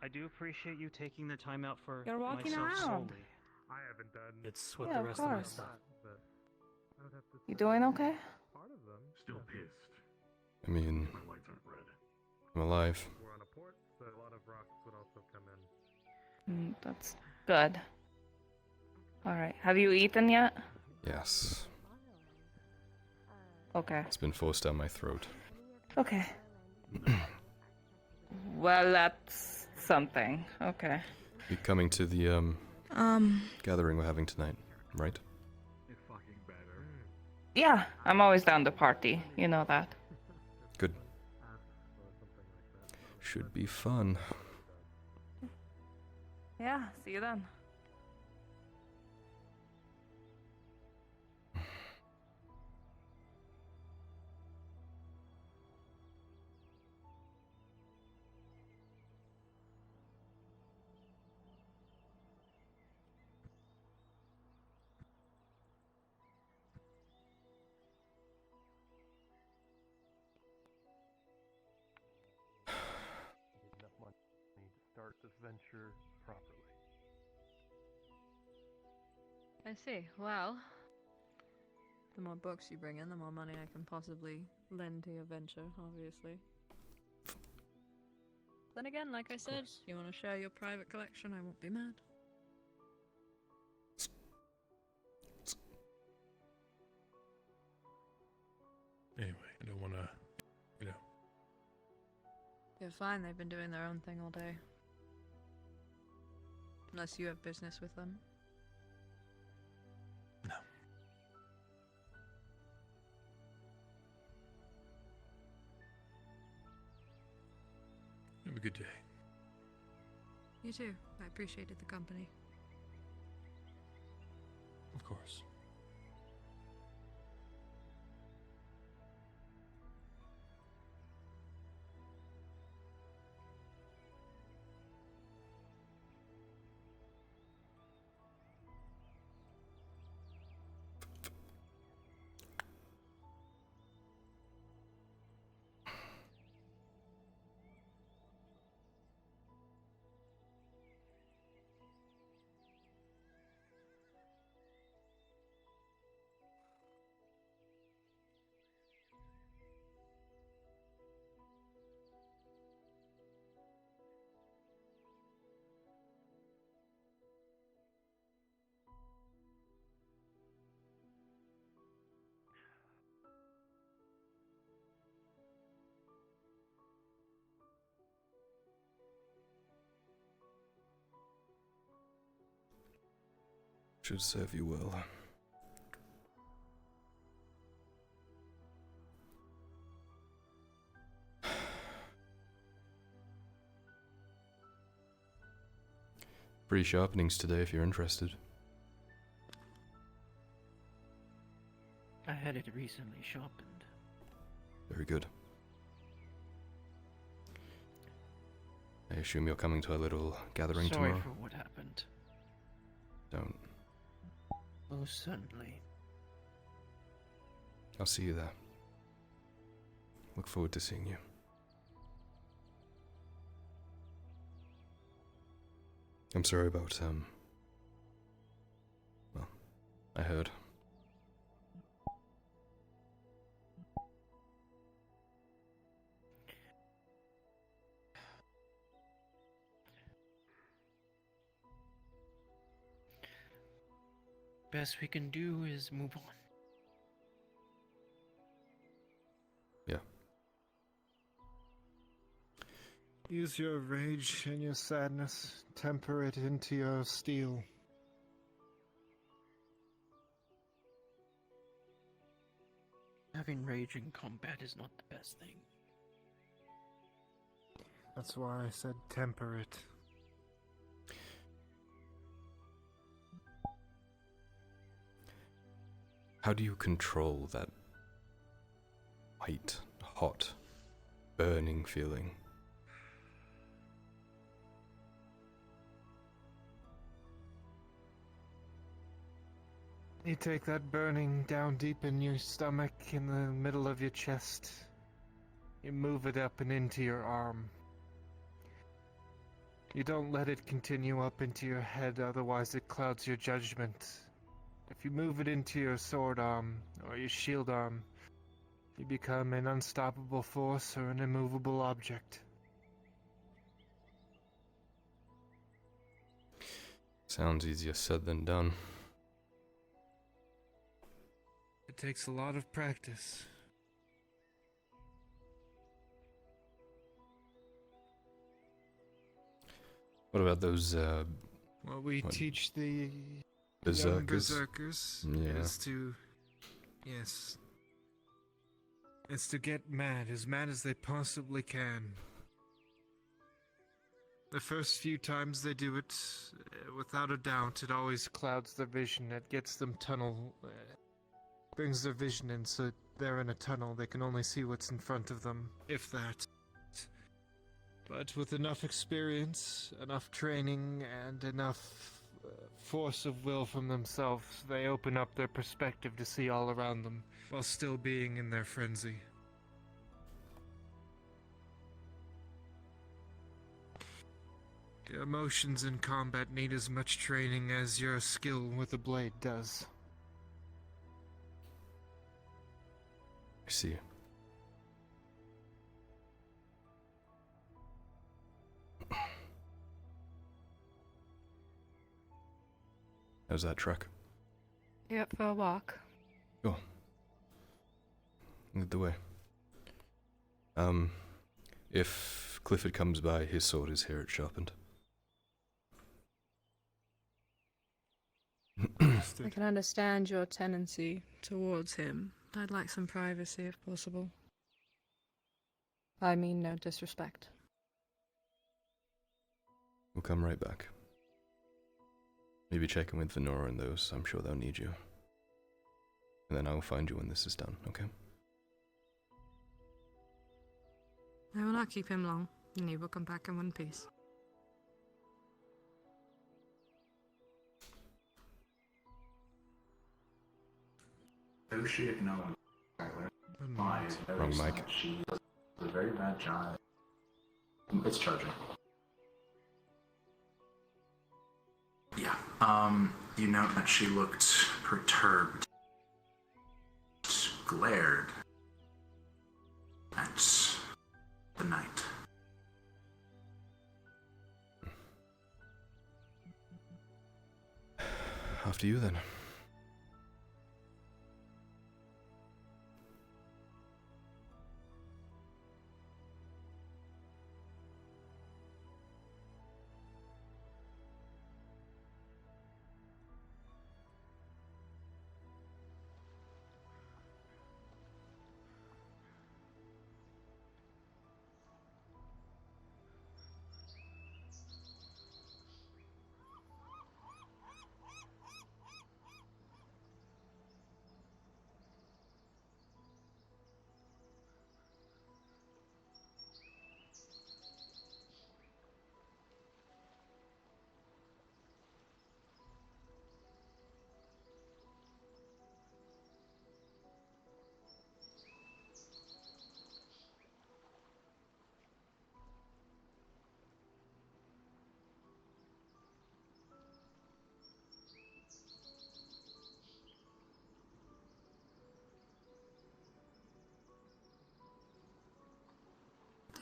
I do appreciate you taking the time out for You're walking myself around. solely. I haven't done. It's with Yeah, the of rest of my course. stuff. you doing okay? Still pissed. I mean, My lights aren't red. I'm alive. We're on a port, so a lot of rocks would also come in. That's good. Alright, have you eaten yet? Yes. Okay. It's been forced down my throat. Okay. Well, that's something. Okay. You coming to the, gathering we're having tonight, right? Yeah, I'm always down to party. You know that. Good. Should be fun. Yeah, see you then. Enough money to start this venture properly. I see. Well, the more books you bring in, the more money I can possibly lend to your venture, obviously. Then again, like I said, you want to share your private collection, I won't be mad. Anyway, I don't want to, You're fine, they've been doing their own thing all day. Unless you have business with them. No. Have a good day. You too. I appreciated the company. Of course. Should serve you well. Free sharpenings today if you're interested. I had it recently sharpened. Very good. I assume you're coming to a little gathering Sorry tomorrow? for what happened. Don't. Most certainly. I'll see you there. Look forward to seeing you. I'm sorry about, well, I heard. Best we can do is move on. Yeah. Use your rage and your sadness, temper it into your steel. Having rage in combat is not the best thing. That's why I said temper it. How do you control that white, hot, burning feeling? You take that burning down deep in your stomach, in the middle of your chest. You move it up and into your arm. You don't let it continue up into your head, otherwise it clouds your judgment. If you move it into your sword arm, or your shield arm, you become an unstoppable force or an immovable object. Sounds easier said than done. It takes a lot of practice. What about those, Well, we what- teach the berserkers? young berserkers Yeah. is to, yes, is to get mad as they possibly can. The first few times they do it, without a doubt, it always clouds their vision. It gets them brings their vision in, so they're in a tunnel. They can only see what's in front of them, if that. But with enough experience, enough training, and enough force of will from themselves, they open up their perspective to see all around them, while still being in their frenzy. Your emotions in combat need as much training as your skill with a blade does. I see. How's that truck? Yep, for a walk. Cool. Lead the way. If Clifford comes by, his sword is here at sharpened. I can understand your tendency towards him. I'd like some privacy if possible. I mean no disrespect. We'll come right back. Maybe check in with Venora and those. I'm sure they'll need you. And then I'll find you when this is done, okay? I will not keep him long, and he will come back in one piece. Who she had known Wrong mic. She does a very bad job. It's charging. Yeah. You note that she looked perturbed, glared at the night. After you then.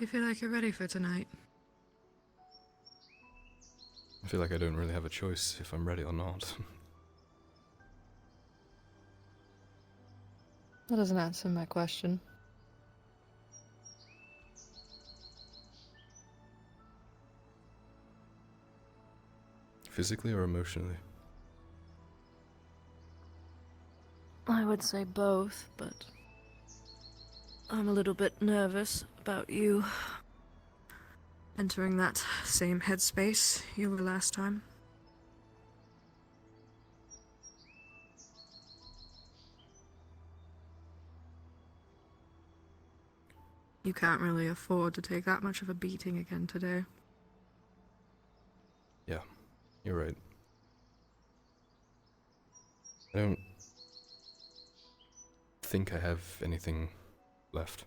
you feel like you're ready for tonight? I feel like I don't really have a choice if I'm ready or not. That doesn't answer my question. Physically or emotionally? I would say both, but I'm a little bit nervous about you entering that same headspace you were last time. You can't really afford to take that much of a beating again today. Yeah, you're right. I don't think I have anything left.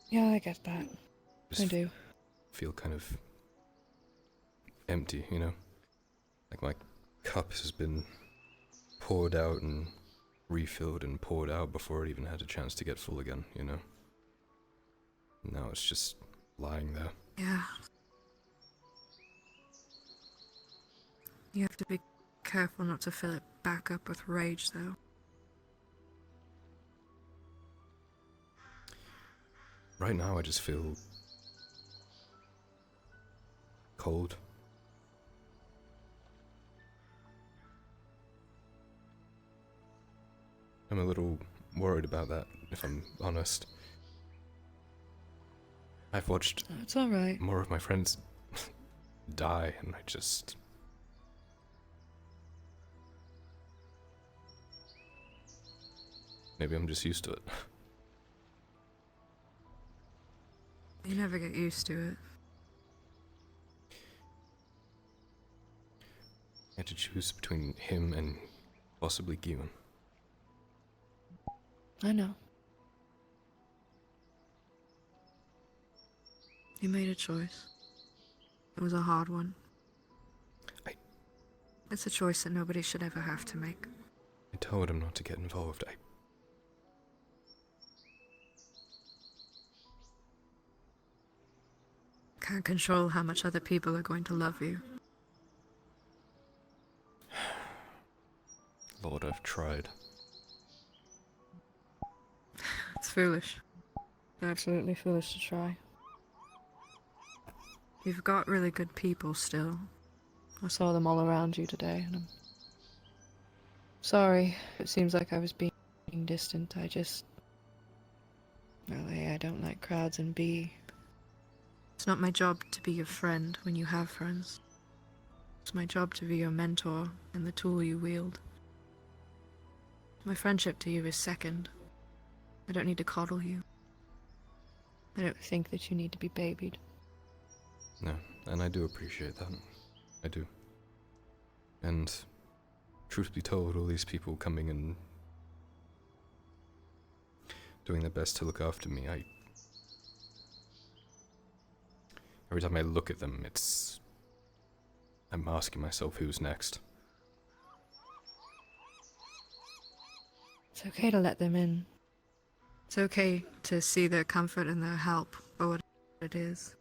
Yeah, I get that. I do. Feel kind of empty, you know? Like my cup has been poured out and refilled and poured out before it even had a chance to get full again, you know? Now it's just lying there. Yeah. You have to be careful not to fill it back up with rage, though. Right now I just feel cold. I'm a little worried about that, if I'm honest. I've watched It's alright. more of my friends die, and I just... Maybe I'm just used to it. You never get used to it. I had to choose between him and possibly Giwan. I know. You made a choice. It was a hard one. It's a choice that nobody should ever have to make. I told him not to get involved. Can't control how much other people are going to love you. Lord, I've tried. It's foolish. Absolutely foolish to try. You've got really good people still. I saw them all around you today, and I'm sorry. It seems like I was being distant. Really, I don't like crowds and be. It's not my job to be your friend when you have friends. It's my job to be your mentor and the tool you wield. My friendship to you is second. I don't need to coddle you. I don't think that you need to be babied. No, and I do appreciate that. I do. And, truth be told, all these people coming and doing their best to look after me, every time I look at them, I'm asking myself who's next. It's okay to let them in. It's okay to see their comfort and their help for what it is.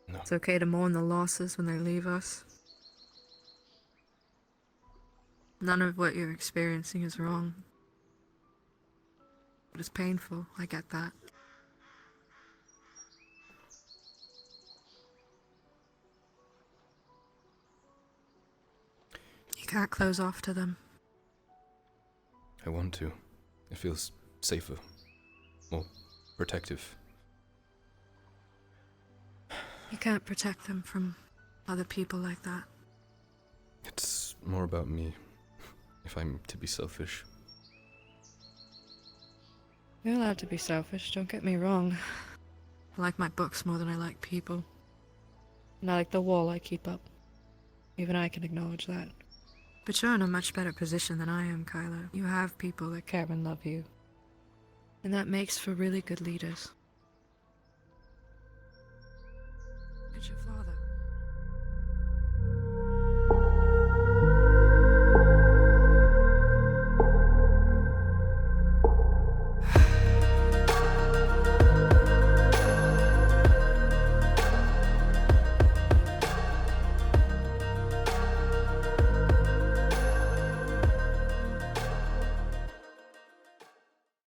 No. It's okay to mourn the losses when they leave us. None of what you're experiencing is wrong. But it's painful, I get that. You can't close off to them. I want to. It feels safer, more protective. You can't protect them from other people like that. It's more about me, if I'm to be selfish. You're allowed to be selfish, don't get me wrong. I like my books more than I like people. And I like the wall I keep up. Even I can acknowledge that. But you're in a much better position than I am, Kylo. You have people that care and love you. And that makes for really good leaders.